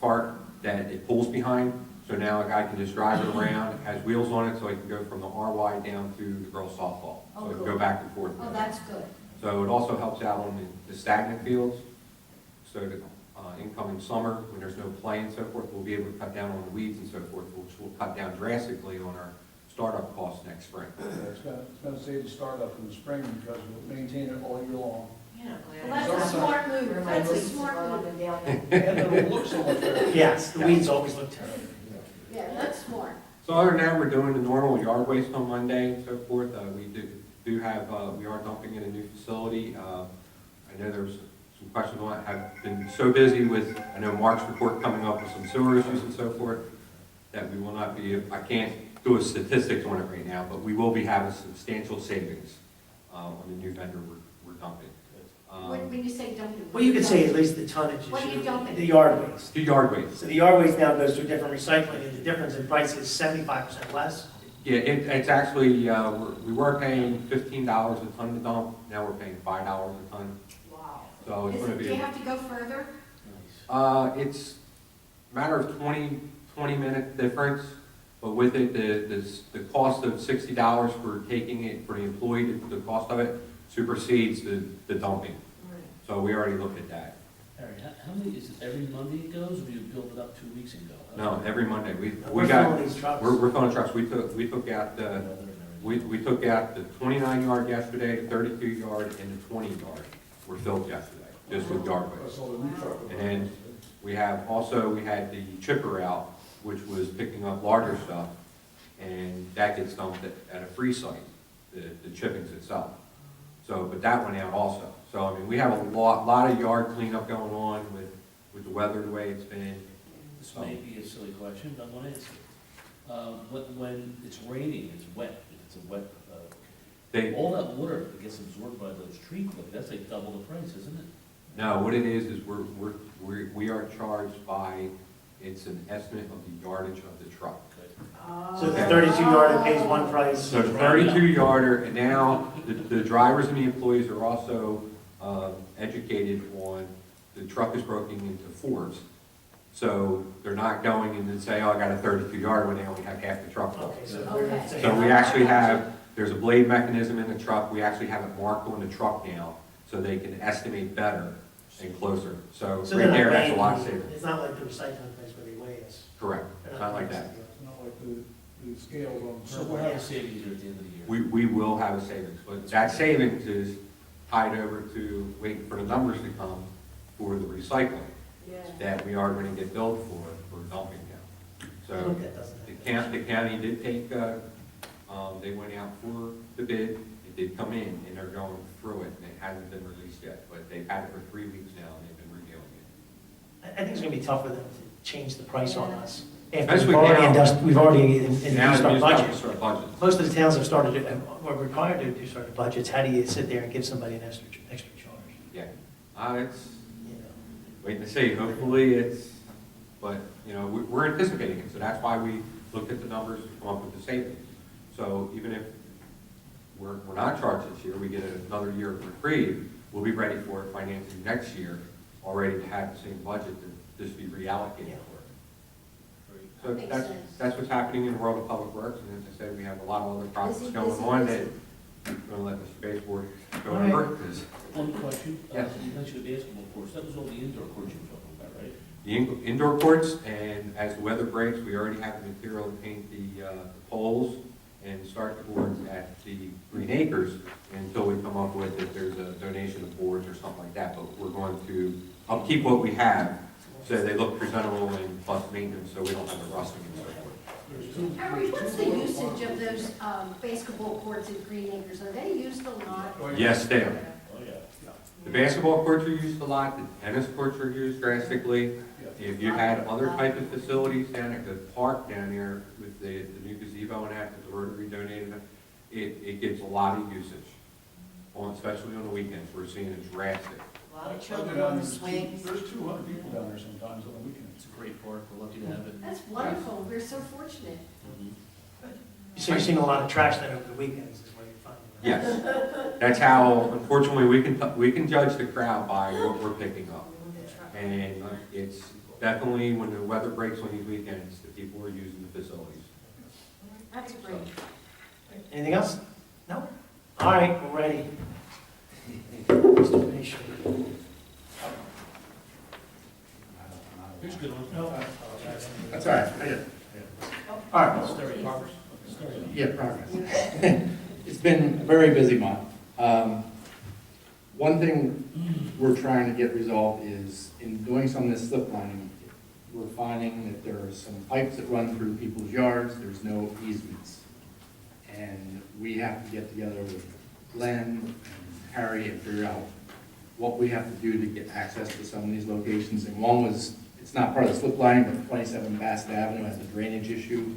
cart that it pulls behind. So now a guy can just drive it around, it has wheels on it, so he can go from the RY down to the girls softball. So it can go back and forth. Oh, that's good. So it also helps out on the stagnant fields. So the incoming summer, when there's no play and so forth, we'll be able to cut down on the weeds and so forth, which will cut down drastically on our startup costs next spring. It's gonna save the startup in the spring because we'll maintain it all year long. Well, that's a smart move. That's a smart move. And it'll look so much better. Yes, the weeds always look terrible. Yeah, that's smart. So other than that, we're doing the normal yard waste on Monday and so forth. We do have, we are dumping in a new facility. I know there's some questions on it. I've been so busy with, I know Mark's report coming up with some sewer issues and so forth, that we will not be, I can't do a statistics on it right now, but we will be having substantial savings on the new vendor we're dumping. When you say dumping. Well, you could say at least the tonnage What are you dumping? the yard waste. The yard waste. So the yard waste now goes through different recycling, and the difference in price is 75% less. Yeah, it's actually, we were paying $15 a ton to dump, now we're paying $5 a ton. Wow. So it's gonna Do you be, have to go further? it's a matter of 20 minute difference. But with it, the cost of $60 for taking it, for the employee, the cost of it supersedes the dumping. So we already looked at that. Harry, how many, is it every Monday it goes, or you build it up 2 weeks ago? No, every Monday, we We're got, filling these trucks. we're filling trucks, we took out the, we took out the 29-yard yesterday, the 32-yard, and the 20-yard were filled yesterday, just with yard waste. And then we had the chipper out, which was picking up larger stuff, and that gets dumped at a free site, the chippings itself. So, but that went out also. So, I mean, we have a lot of yard cleanup going on with the weather the way it's been. This may be a silly question, but I want to answer it. When it's raining, it's wet, if it's a wet, all that water that gets absorbed by those tree clips, that's like double the price, isn't it? No, what it is we are charged by, it's an estimate of the yardage of the truck. So the 32-yarder pays one price. So 32-yarder, and now the drivers and the employees are also educated on, the truck is broken into fours. So they're not going in and say, oh, I got a 32-yarder when they only have half the truck full. Okay, so Okay. we're- So we actually have, there's a blade mechanism in the truck, we actually have it marked on the truck now, so they can estimate better and closer. So So right they're there, not that's a lot weighing, safer. it's not like the recycling place where they weigh us. Correct, They're not like that. It's not like the scales on. So we'll have a savings here at the end of the year. We will have a savings, but that savings is tied over to waiting for the numbers to come for the recycling that we are going to get billed for dumping now. I So think that doesn't happen. the county did take, they went out for the bid, it did come in, and they're going through it, and it hasn't been released yet, but they've had it for 3 weeks now, and they've been reviewing it. I think it's gonna be tough for them to change the price on us. After Especially we've already Now induced the our budget. municipalities start budgeting. Most of the towns have started, are required to do certain budgets. How do you sit there and give somebody an extra charge? Yeah, it's, You know? wait to see, hopefully it's, but, you know, we're anticipating it, so that's why we looked at the numbers to come up with the savings. So even if we're not charged this year, we get another year of reprieve, we'll be ready for it financing next year, already to have the same budget to just be reallocated Yeah. for it. So Makes that's, sense. that's what's happening in the world of public works, and as I said, we have a lot of other projects Busy, going busy, on busy. that I'm gonna let Mr. Baseboard go All right. over, because One question, Yes. you mentioned the basketball courts, that was all the indoor courts you were talking about, right? the indoor courts, and as the weather breaks, we already have the material to paint the poles and start the boards at the Green Acres until we come up with, if there's a donation of boards or something like that, but we're going to upkeep what we have, so they look presentable and plus maintenance, so we don't have the rusting and so forth. Harry, what's the usage of those basketball courts at Green Acres? Are they used a lot? Yes, they are. Oh, yeah. The basketball courts are used a lot, the tennis courts are used drastically. If you had other type of facilities down at the park down there with the new gazebo and that the Rotary donated, it gets a lot of usage, especially on the weekends. We're seeing it drastic. A lot of children on the swings. There's 200 people down there sometimes on the weekends. It's a great park, we're lucky to have it. That's wonderful. We're so fortunate. So you're seeing a lot of trash then over the weekends is what you're finding? Yes, that's how, unfortunately, we can judge the crowd by what we're picking up. And it's definitely, when the weather breaks on these weekends, the people are using the facilities. That's great. Anything else? No? All right, we're ready. Mr. Bishop. Here's a good one. No, I apologize. That's all right. I get it. All right. Start progress. Start. Yeah, progress. It's been a very busy month. One thing we're trying to get resolved is, in doing some of this slip lining, we're finding that there are some pipes that run through people's yards, there's no easements. And we have to get together with Glenn and Harry and figure out what we have to do to get access to some of these locations. And one was, it's not part of the slip lining, but 27 Bassett Avenue has a drainage issue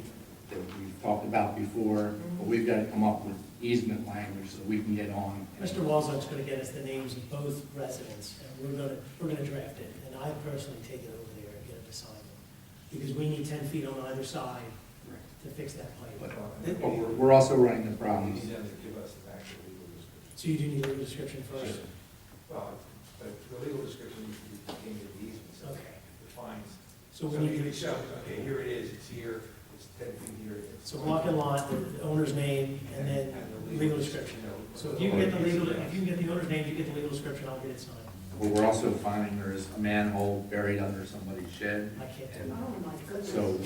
that we've talked about before, but we've got to come up with easement language so we can get on. Mr. Walzak's gonna get us the names of both residents, and we're gonna draft it, and I personally take it over there and get him to sign it. Because we need 10 feet on either side to fix that pipe. But we're also running the You problems. need them to give us the actual legal description. So you do need a legal description first? Well, but the legal description needs to be contained in the easement, so Okay. it defines. So So we you need can show, okay, here it is, it's here, it's 10 feet here. So block and lot, the owner's name, and then legal description. So if you can get the legal, if you can get the owner's name, you get the legal description, I'll get it signed. But we're also finding there is a manhole buried under somebody's shed. I can't do And it. Oh, my goodness. so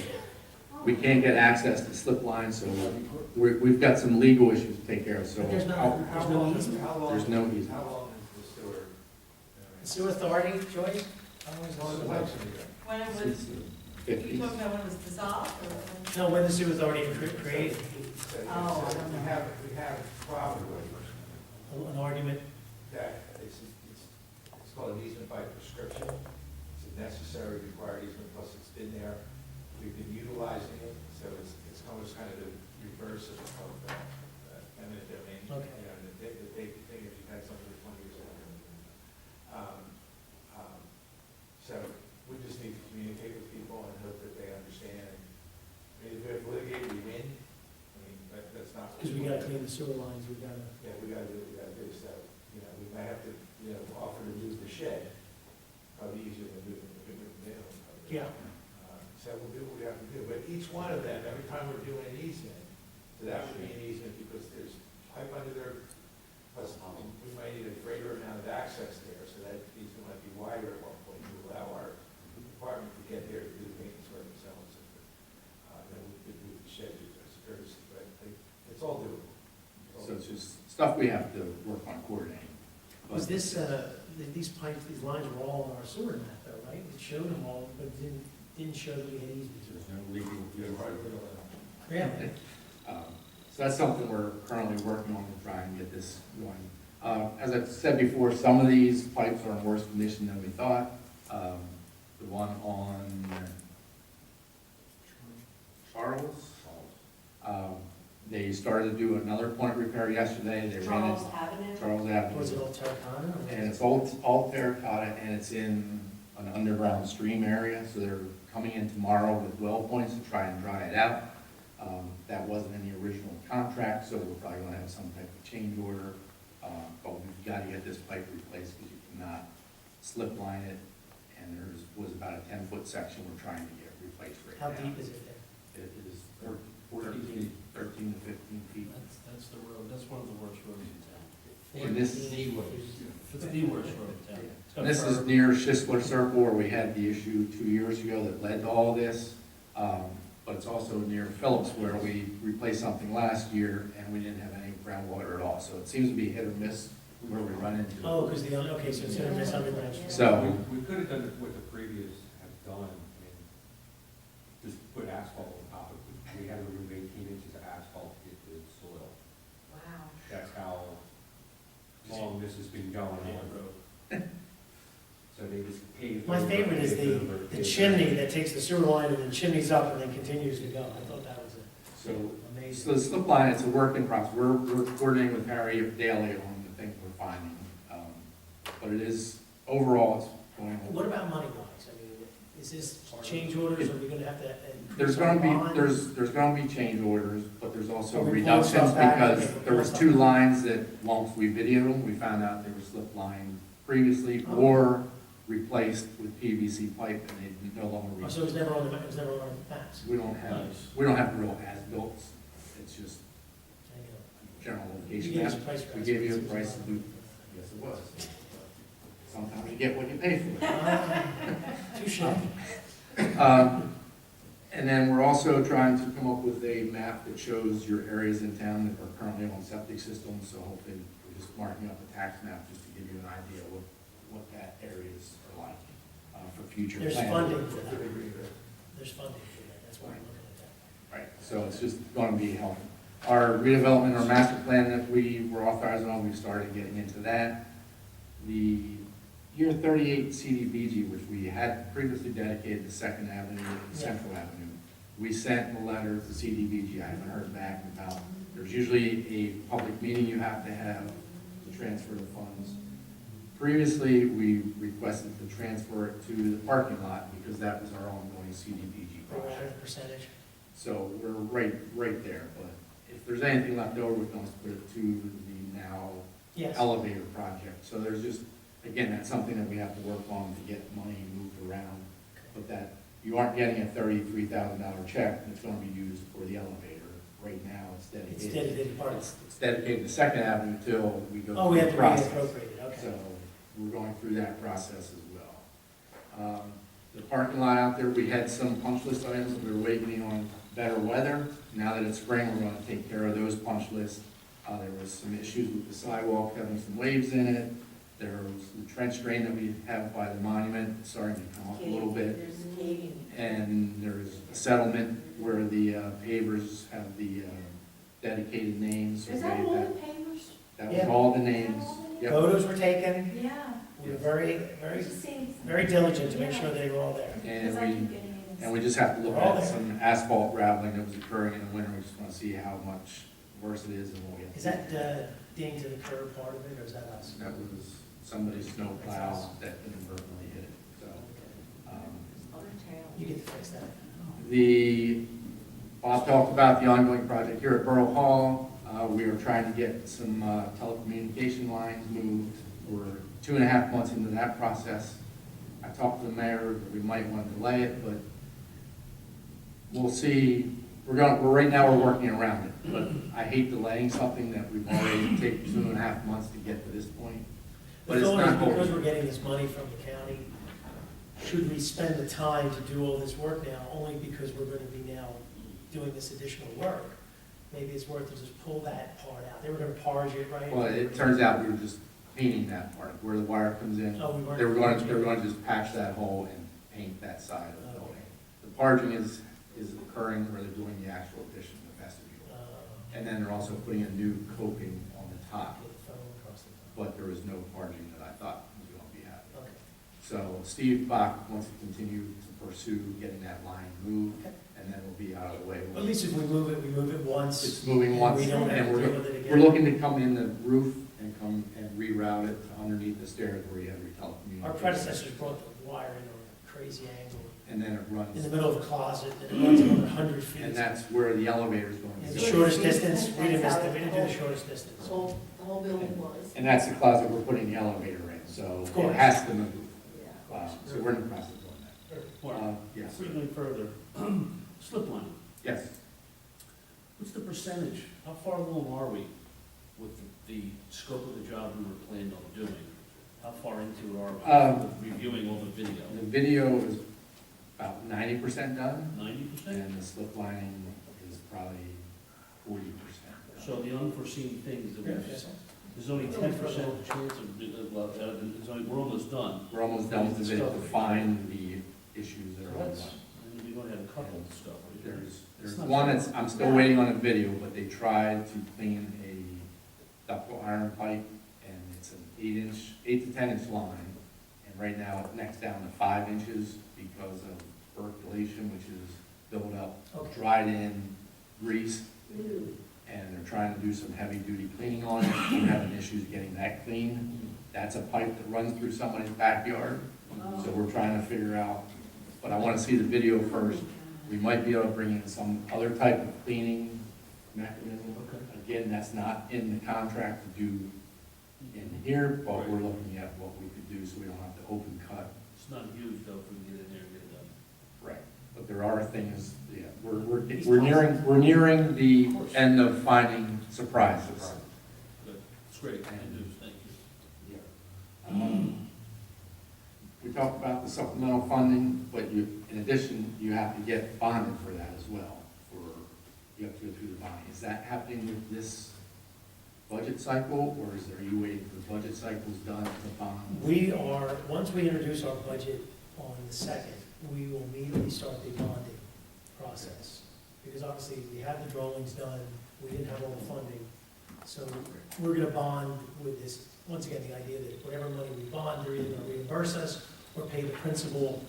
we can't get access to slip lines, so we've got some legal issues to take care of, so. But there's no, there's no easement. There's no easement. How long is the sewer? The sewer authority, Joyce? How long is How long the is sewer? the pipe ago? When it was, Since the you 50s. talking about when it was dissolved, or when? No, when the sewer authority created So, Oh, I so don't we know. have a problem with an argument. that, it's called an easement by prescription. It's a necessary required easement, plus it's been there, we've been utilizing it, so it's almost kind of the reverse of eminent domain. Okay. You know, the big thing, if you've had something for 20 years. So we just need to communicate with people and hope that they understand. I mean, if we have to litigate, we win. I mean, that's not. Because we gotta clean the sewer lines, we gotta. Yeah, we gotta do what we gotta do, so, you know, we might have to, you know, offer to move the shed, probably easier than moving the nail. Yeah. So we'll do what we have to do, but each one of them, every time we're doing an easement, so that would be an easement because there's pipe under there, plus we might need a greater amount of access there, so that easement might be wider at one point to allow our department to get there to do the maintenance work and so on and so forth. Then we could move the shed as courtesy, but it's all doable. So it's just stuff we have to work on coordinating. Was this, these pipes, these lines were all on our sewer map though, right? It showed them all, but didn't show that we had easements. There's no legal. Yeah. So that's something we're currently working on to try and get this going. As I've said before, some of these pipes are in worse condition than we thought. The one on Charles, they started to do another point repair yesterday. They ran it. Charles Avenue. Charles Avenue. Was it all terracotta? or- And it's all terracotta, and it's in an underground stream area, so they're coming in tomorrow with well points to try and dry it out. That wasn't in the original contract, so we're probably gonna have some type of change order. But we've gotta get this pipe replaced, because you cannot slip line it, and was about a 10-foot section we're trying to get replaced right now. How deep is it there? It is 13 to 15 feet. That's the road, that's one of the worst roads in town. And this, It's the worst road in town. It's got And this is curb. near Schistler Circle, where we had the issue 2 years ago that led to all this. But it's also near Phillips, where we replaced something last year, and we didn't have any groundwater at all. So it seems to be hit or miss where we run into it. Oh, because okay, so it's gonna miss underground. So, We could have done what the previous have done, and just put asphalt on top of it. We had to remove 18 inches of asphalt to get the soil. Wow. That's how long this has been going on. So they just paved. My over, favorite is paved over, the paved chimney over. that takes the sewer line and then chimneys up and then continues to go. I thought that was so amazing. So the slip line, it's a work in process. We're coordinating with Harry daily on the things we're finding. But it is, overall, it's going on. What about money wise? I mean, is this change orders, are we gonna have to? There's increase our gonna be, bond? there's gonna be change orders, but there's also Are we pulling reductions stuff back? because Okay, there was pulling 2 stuff. lines that, once we videoed them, we found out they were slip lined previously Oh. or replaced with PVC pipe, and they no longer. Oh, so it was never on the, it was never on our maps? We don't have, Nice. we don't have real as-built, it's just There you go. general You location. gave us map. a price for We it. gave you a price, and yes, it was. Sometimes you get what you pay for. Touche. And then we're also trying to come up with a map that shows your areas in town that are currently on septic systems, so hopefully we're just marking up a tax map just to give you an idea of what that areas are like, for future There's planning. funding for that. There's funding for that, that's why I'm looking at that. Right, so it's just gonna be helpful. Our redevelopment, our master plan that we were authorized on, we started getting into that. The year 38 CDBG, which we had previously dedicated to Second Avenue and Central Avenue, we sent a letter to CDBG. I haven't heard back about, there's usually a public meeting you have to have to transfer the funds. Previously, we requested to transfer it to the parking lot because that was our ongoing CDBG We're project. at a percentage. So we're right there, but if there's anything left over, we can always put it to the now Yes. elevator project. So there's just, again, that's something that we have to work on to get money moved around. But that you aren't getting a $33,000 check that's gonna be used for the elevator. Right now, it's dedicated. It's dedicated part. It's dedicated to Second Avenue till we go Oh, we through have the to process. reappropriate it, okay. So we're going through that process as well. The parking lot out there, we had some punch list items, we were waiting on better weather. Now that it's spring, we're gonna take care of those punch lists. There was some issues with the sidewalk having some waves in it. There was the trench drain that we have by the monument starting to come up a little bit. There's caving. And there's a settlement where the pavers have the dedicated names. Is that all the papers? That was all the names. Yep. Photos were taken, Yeah. we were very, very, Just seeing- very diligent to make sure they were all there. Because I keep getting it. And we just have to look They're all at there. some asphalt raveling that was occurring in the winter. We just want to see how much worse it is and we'll get. Is that ding to the curb part of it, or is that us? That was somebody's snow plow that inadvertently hit it, so. Other towns. You get to fix that. Bob talked about the ongoing project here at Borough Hall. We are trying to get some telecommunication lines moved. We're 2.5 months into that process. I talked to the mayor that we might want to delay it, but we'll see. Right now we're working around it, but I hate delaying something that we've already taken 2.5 months to get to this point. But it's not Because over. we're getting this money from the county, should we spend the time to do all this work now, only because we're gonna be now doing this additional work? Maybe it's worth to just pull that part out. They were gonna parge it, right? Well, it turns out we were just painting that part, where the wire comes in. Oh, we weren't. They were going to just patch that hole and paint that side of the building. The parging is occurring where they're doing the actual addition of the vestibule. And then they're also putting a new coping on the top, Get the phone across the top. but there was no parging that I thought was going to be happening. Okay. So Steve Bach wants to continue to pursue getting that line moved, Okay. and then we'll be out of the way. At least if we move it once. It's moving and once, We don't have and to deal with it again. we're looking to come in the roof and come and reroute it to underneath the stairs where you have your telecommunications. Our predecessors brought the wire in on a crazy angle, And then it in the runs, middle of the closet, and it runs another 100 feet. and that's where the elevator's going Yeah, to the go. shortest distance, we didn't That's how do the shortest distance. The whole building was. And that's the closet we're putting the elevator in, so Of it course. has to move. Yeah. So we're in the process of doing that. Mark, Yes, before you go further, slip line, yes. what's the percentage? How far along are we with the scope of the job we were planned on doing? How far into it are we with reviewing all the video? The video is about 90% done, 90%? and the slip lining is probably 40%. So the unforeseen things that Yes. there's only 10% chance of, well, we're almost done. We're almost done with the video to find the issues that So are on that's, one. and we've only had a couple of stuff. right? There's one that's, I'm still waiting on a video, but they tried to clean a ductile iron pipe, and it's an 8 to 10 inch line, and right now it necks down to 5 inches because of percolation, which is built up, Okay. dried in grease, and they're trying to do some heavy duty cleaning on it. We're having issues getting that clean. That's a pipe that runs through somebody's backyard, so we're trying to figure out, but I want to see the video first. We might be able to bring in some other type of cleaning mechanism. Again, that's not in the contract to do in here, but we're looking at what we could do so we don't have to open cut. It's not huge though, if we can get in there and get it done. Right. But there are things, yeah, we're nearing the end of finding surprises. Good, it's great, good news, thank you. We talked about the supplemental funding, but in addition, you have to get bonded for that as well, you have to go through the bonding. Is that happening with this budget cycle, or are you waiting for the budget cycle's done to bond? We are, once we introduce our budget on the 2nd, we will immediately start the bonding process. Because obviously, we have the drawings done, we didn't have all the funding. So we're gonna bond with this, once again, the idea that whatever money we bond, they're either gonna reimburse us or pay the principal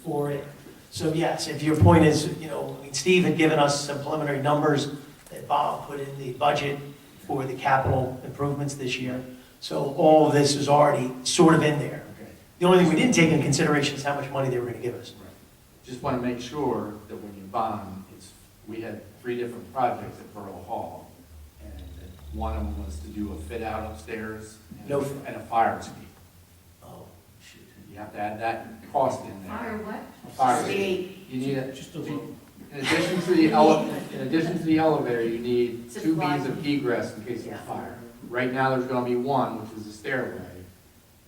for it. So yes, if your point is, I mean, Steve had given us some preliminary numbers that Bob put in the budget for the capital improvements this year. So all of this is already sort of in there. Okay. The only thing we didn't take into consideration is how much money they were gonna give us. Just want to make sure that when you bond, we had 3 different projects at Borough Hall, and that one of them was to do a fit out upstairs and No. and a fire escape. Oh, shoot. You have to add that cost in there. Fire what? Fire Escape. You need it, Just a little. in addition to the elevator, you need two means of egress in case of a fire. Right now, there's gonna be one, which is a stairway.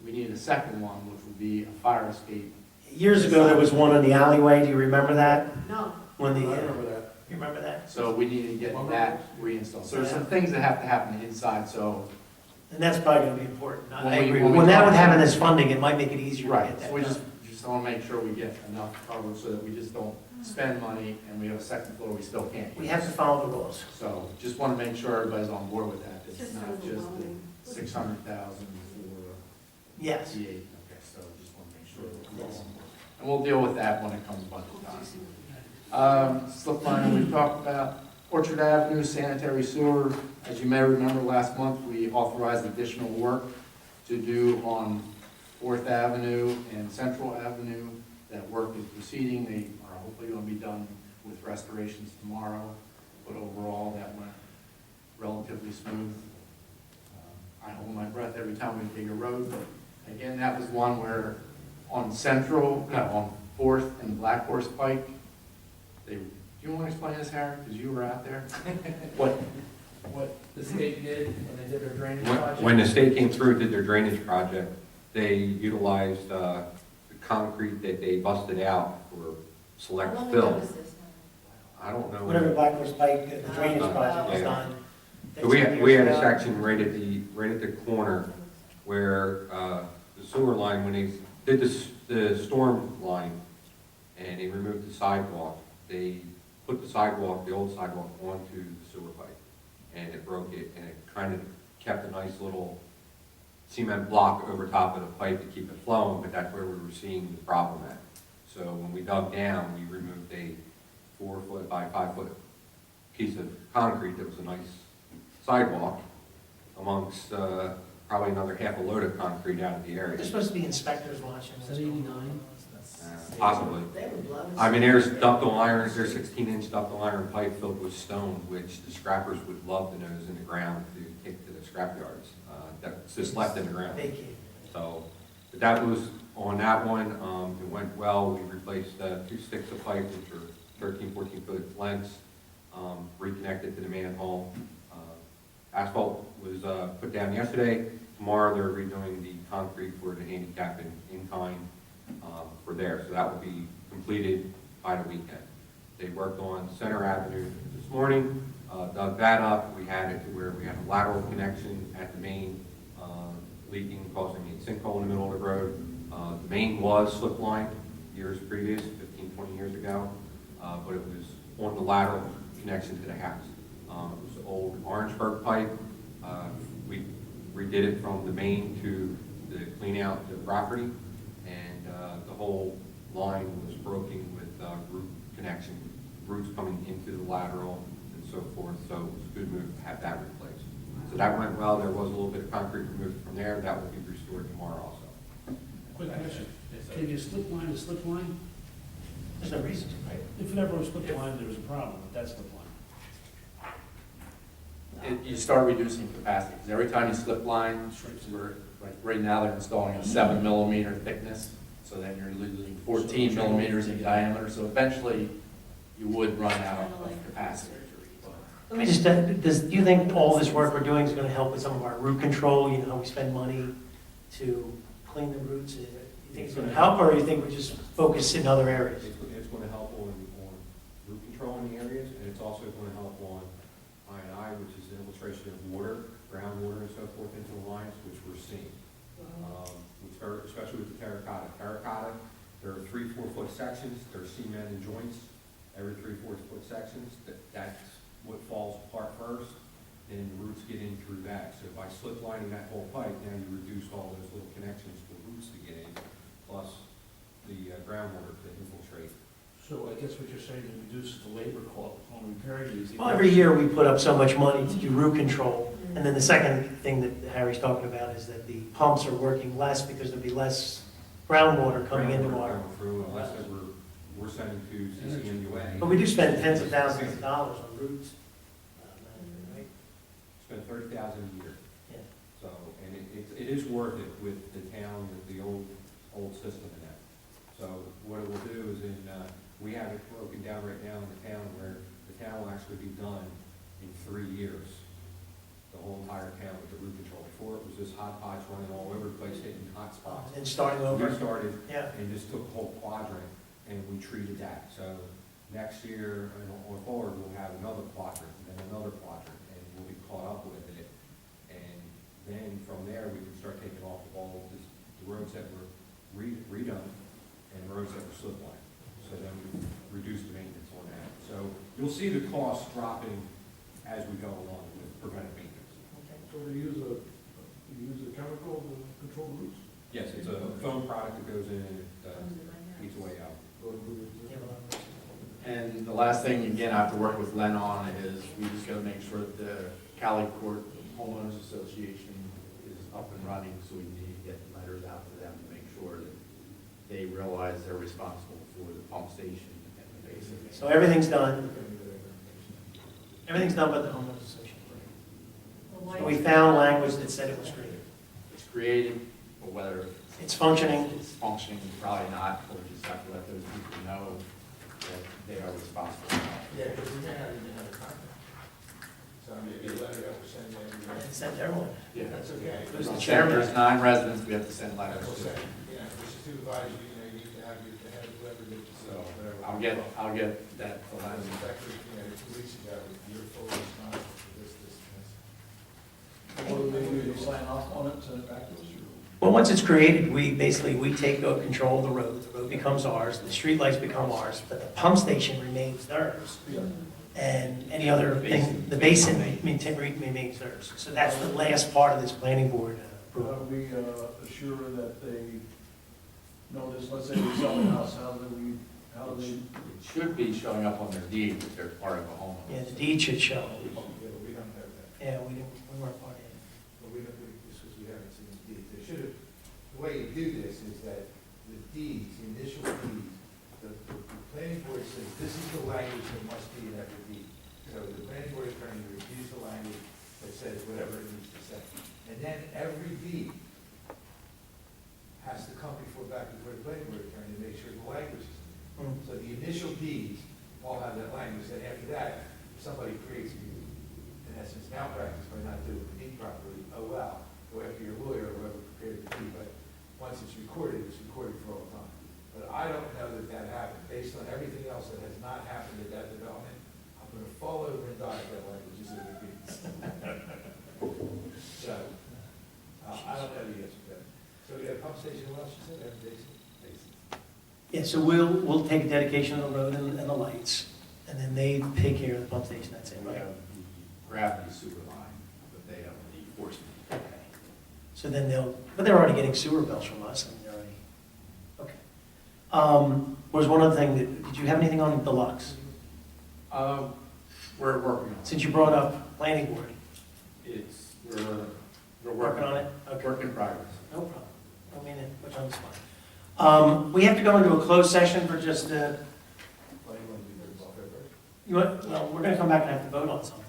We need a second one, which will be a fire escape. Years ago, there was one in the alleyway, do you remember that? No. When the, I remember that. you remember that? So we need to get that reinstalled. So there's some things that have to happen inside, so. And that's probably gonna be important. When I we- agree. when we When that talk- would having this funding, it might make it easier to Right, get that so we done. just wanna make sure we get enough coverage so that we just don't spend money and we have a second floor we still can't use. We have to follow the rules. So just wanna make sure everybody's on board with that. It's It's just not just overwhelming. the 600,000 for Yes. T8. Okay, so just wanna make sure that we're all on board. And we'll deal with that when it comes budget time. Slip line we've talked about. Orchard Avenue sanitary sewer, as you may remember last month, we authorized additional work to do on Fourth Avenue and Central Avenue. That work is proceeding. They are hopefully going to be done with restorations tomorrow, but overall that went relatively smooth. I hold my breath every time we dig a road, but again, that was one where on on Fourth and Black Horse Pike, do you want to explain this, Harry? Because you were out there. What the state did when they did their drainage project? When the state came through, did their drainage project, they utilized the concrete that they busted out for select fill. I don't know. Whatever Black Horse Pike, the drainage project was Yeah. done. So we had a section right at the corner where the sewer line, when they did the storm line and they removed the sidewalk, they put the sidewalk, the old sidewalk, onto the sewer pipe. And it broke it, and it kind of kept a nice little cement block over top of the pipe to keep it flowing, but that's where we were seeing the problem at. So when we dug down, we removed a 4-foot by 5-foot piece of concrete that was a nice sidewalk amongst probably another half a load of concrete out of the area. There's supposed to be inspectors watching. Is that 89? Possibly. I mean, there's ductile iron, there's 16-inch ductile iron pipe filled with stone, which the scrappers would love to nose in the ground to take to the scrap yards. That's just left in the ground. Vacate. So, but that was on that one, it went well. We replaced 2 sticks of pipe, which are 13, 14-foot lengths, reconnected to the manhole. Asphalt was put down yesterday. Tomorrow they're redoing the concrete for the handicap in kind for there. So that will be completed by the weekend. They worked on Center Avenue this morning, dug that up. We had it to where we had a lateral connection at the main leaking, causing a sinkhole in the middle of the road. The main was slip line years previous, 15, 20 years ago, but it was on the lateral connection to the house. It was old Orangeburg pipe. We redid it from the main to clean out the property, and the whole line was broken with root connection, roots coming into the lateral and so forth, so it was a good move to have that replaced. So that went well. There was a little bit of concrete removed from there. That will be restored tomorrow also. Quick question, can you slip line to slip line? There's no reason to, right? If it ever was slip line, there was a problem with that slip line. You start reducing capacity, because every time you slip line, like right now, they're installing a 7-millimeter thickness, so then you're losing 14 millimeters in diameter, so eventually you would run out of capacity. Let me just, do you think all this work we're doing is gonna help with some of our root control? You know, how we spend money to clean the roots? You think it's gonna help, or you think we just focus in other areas? It's going to help on root control in the areas, and it's also going to help on I&I, which is the infiltration of water, groundwater and so forth into the lines, which we're seeing. Especially with the terracotta. Terracotta, there are 3-4-foot sections, there are cement and joints, every 3-4-foot sections. That's what falls apart first, and the roots get in through that. So by slip lining that whole pipe, now you reduce all those little connections for roots to get in, plus the groundwater to infiltrate. So I guess what you're saying is reduce the labor cost on repairing these. Well, every year we put up so much money to do root control, and then the second thing that Harry's talking about is that the pumps are working less because there'll be less groundwater coming into water. Going through, unless we're sending to CCNUA. But we do spend tens of thousands of dollars on roots, right? Spend $30,000 a year. Yeah. So, and it is worth it with the town, with the old old system in that. So what it will do is we have it broken down right now in the town where the town will actually be done in 3 years. The whole entire town with the root control. Before it was just hot pots running all over the place, hitting hot spots. And starting over. We started Yeah. and just took the whole quadrant and we treated that. So next year, and on forward, we'll have another quadrant, and then another quadrant, and we'll be caught up with it. And then from there, we can start taking off all of the roads that were redone and the roads that were slip line. So then we reduce the maintenance on that. So you'll see the costs dropping as we go along with preventive maintenance. So we use a chemical to control the roots? Yes, it's a foam product that goes in and it eats away out. And the last thing, again, I have to work with Len on is we just gotta make sure that the Cali Court Homeowners Association is up and running, so we need to get letters out to them to make sure that they realize they're responsible for the pump station and the basic. So everything's done. Everything's done but the homeowners association. So we found language that said it was created. It's created, but whether It's functioning. it's functioning, probably not, we'll just have to let those people know that they are responsible. Yeah, because we may not even have a contract. So maybe a letter that we're sending everybody. It's sent to everyone. Yeah. That's okay. Who's the There's chairman? 9 residents, we have to send letters That's what to. I'm saying. You know, the supervisor, you need to have the head of whoever it is. So I'll get that to That was Len. effective, 2 weeks ago, you're fully responsible for this, and this. What do they do, they sign off on it, send it back to us? Well, once it's created, we take control of the road. The road becomes ours, the streetlights become ours, but the pump station remains theirs. Yeah. And any other thing, the basin remains theirs. So that's the last part of this planning board How approval. do we assure that they know this, let's say we sell the house, how do they? It should be showing up on their deed that they're part of a home. Yeah, the deed should show. Yeah, but we don't have that. Yeah, we weren't part of it. But we don't, this was, we haven't seen the deed. There should have, the way you do this is that the deeds, the initial deeds, the planning board says, this is the language that must be in every deed. So the planning board attorney reviews the language that says whatever it needs to say. And then every deed has to come back before the planning board attorney to make sure the language is in there. So the initial deeds all have that language, and after that, if somebody creates, in essence, malpractice by not doing the deed properly, oh well, go after your lawyer or whoever prepared the deed, but once it's recorded for all time. But I don't know that that happened, based on everything else that has not happened at that development, I'm gonna fall over and die if that language is in the deeds. So, I don't know the answer to that. So we got a pump station, what else you said, Basin? Yeah, so we'll take a dedication of the road and the lights, and then they take care of the pump station, that's it, We right? have the gravity sewer line, but they have the enforcement. Okay. So then but they're already getting sewer bills from us, and they're already, okay. Was one other thing, did you have anything on deluxe? We're working on it. Since you brought up planning board, We're working on it? Okay. Work in progress. No problem. I mean, which one's fine. We have to go into a closed session for just, Well, you want to do the welfare first? well, we're gonna come back and have to vote on something.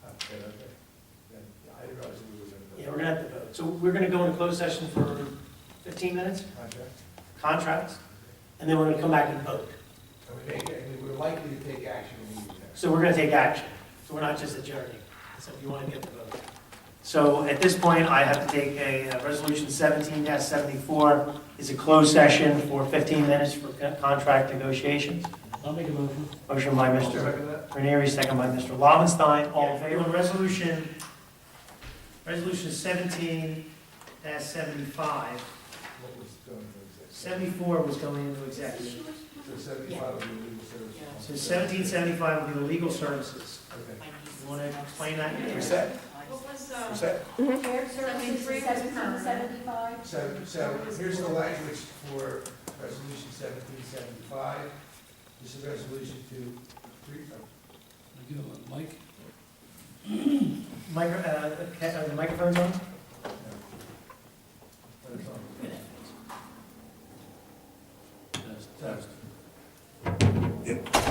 Okay, okay. Then, I didn't realize we were going to. Yeah, we're gonna have to vote. So we're gonna go into closed session for 15 minutes, Contract. contracts, and then we're gonna come back and vote. And we're likely to take action immediately. So we're gonna take action. So we're not just adjourning. So if you wanna get the vote. So at this point, I have to take a resolution 17-74 is a closed session for 15 minutes for contract negotiations. I'll make a motion. Motion by Mr. Ranieri, second by Mr. Lobenstein. All in favor? Resolution 17-75. What was going to exist? 74 was going into executive. So 75 will be legal service. So 1775 will be the legal services. Okay. You want to explain that? You're set? What was, Set? Shared services, 1775. So here's the language for resolution 1775. This is a resolution to, Mike? The microphone's on?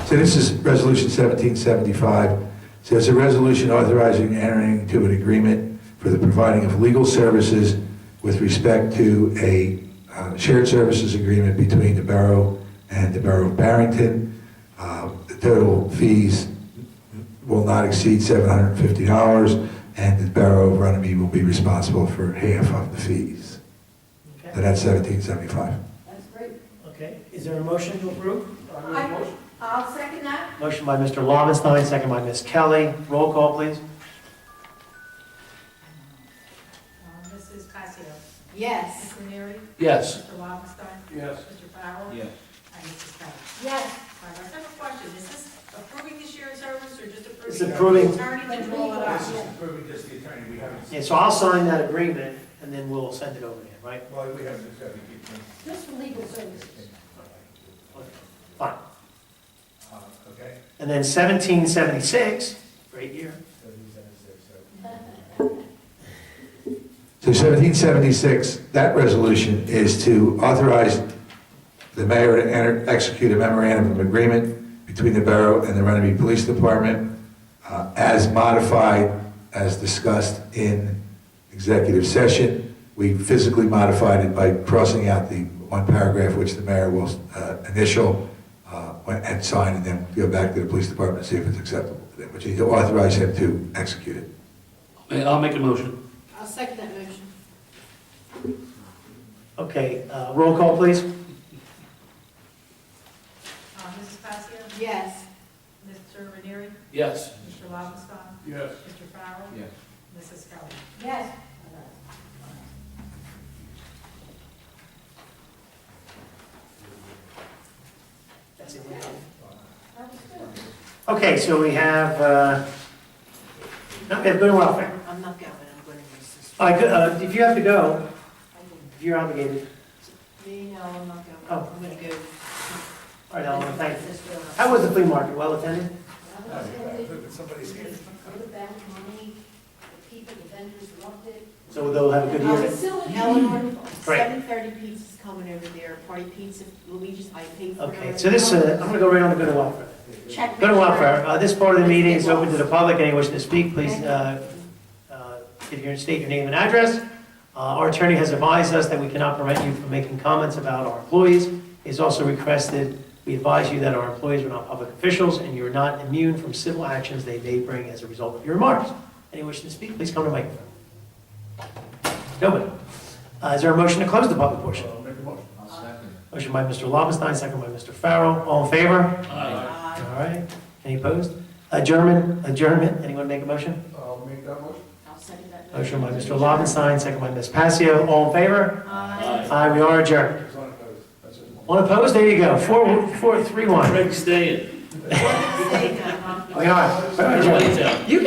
So this is resolution 1775. So it's a resolution authorizing entering into an agreement for the providing of legal services with respect to a shared services agreement between the Borough and the Borough of Barrington. The total fees will not exceed $750, and the Borough of Runnemede will be responsible for half of the fees. Okay. So that's $1,775. That's great. Okay, is there a motion to approve? I'll second that. Motion by Mr. Lobenstein, second by Ms. Kelly. Roll call, please. Mrs. Passio? Yes. Mr. Neary? Yes. Mr. Lobenstein? Yes. Caucus? Mr. Farrell? Yes. And Mrs. Kelly? Yes. All right, I have a question. Is this approving the shared service or just approving? It's approving. The attorney to draw it up? This is approving just the attorney, we haven't. Yeah, so I'll sign that agreement, and then we'll send it over to him, right? Well, we haven't discussed it. Just for legal services. Fine. Okay? And then 1776, great year. So 1776, that resolution is to authorize the mayor to execute a memorandum of agreement between the Borough and the Runnemede Police Department as modified, as discussed in executive session. We physically modified it by crossing out the one paragraph which the mayor will initial and sign, and then go back to the police department and see if it's acceptable to them, which is to authorize him to execute it. I'll make a motion. I'll second that motion. Okay, roll call, please. Mrs. Passio? Yes. Mr. Neary? Yes. Mr. Lobenstein? Yes. Mr. Farrell? Yes. Mrs. Kelly? Yes. That's it. That was good. Okay, so we have, no, we have good and welfare. I'm not going, I'm going to miss this. All right, if you have to go, if you're obligated. Me, no, I'm not going. Oh. I'm going to go. All right, Ellen, thank you. How was the flea market? Well attended? Somebody's here. Good about money, the people, the vendors loved it. So they'll have a good year. Eleanor, Great. 7:30 pizza's coming over there, party pizza, Luigi's, I paid for it. Okay, so this, I'm going to go right on to good and welfare. Check. Good and welfare. This part of the meeting is open to the public. Anyone wishing to speak, please state your name and address. Our attorney has advised us that we cannot prevent you from making comments about our employees. He's also requested we advise you that our employees are not public officials and you are not immune from civil actions they may bring as a result of your remarks. Anyone wishing to speak, please come to the microphone. Nobody. Is there a motion to close the public portion? I'll make a motion. I'll second. Motion by Mr. Lobenstein, second by Mr. Farrell. All in favor? Aye. All right. Any opposed? Adjournment. Anyone make a motion? I'll make that motion. I'll second that. Motion by Mr. Lobenstein, second by Ms. Passio. All in favor? Aye. Aye, we are adjourned. It's unopposed. That's it. One opposed? There you go. 4-3-1. Craig, stay in. Say that, huh? We are. Everybody's out. You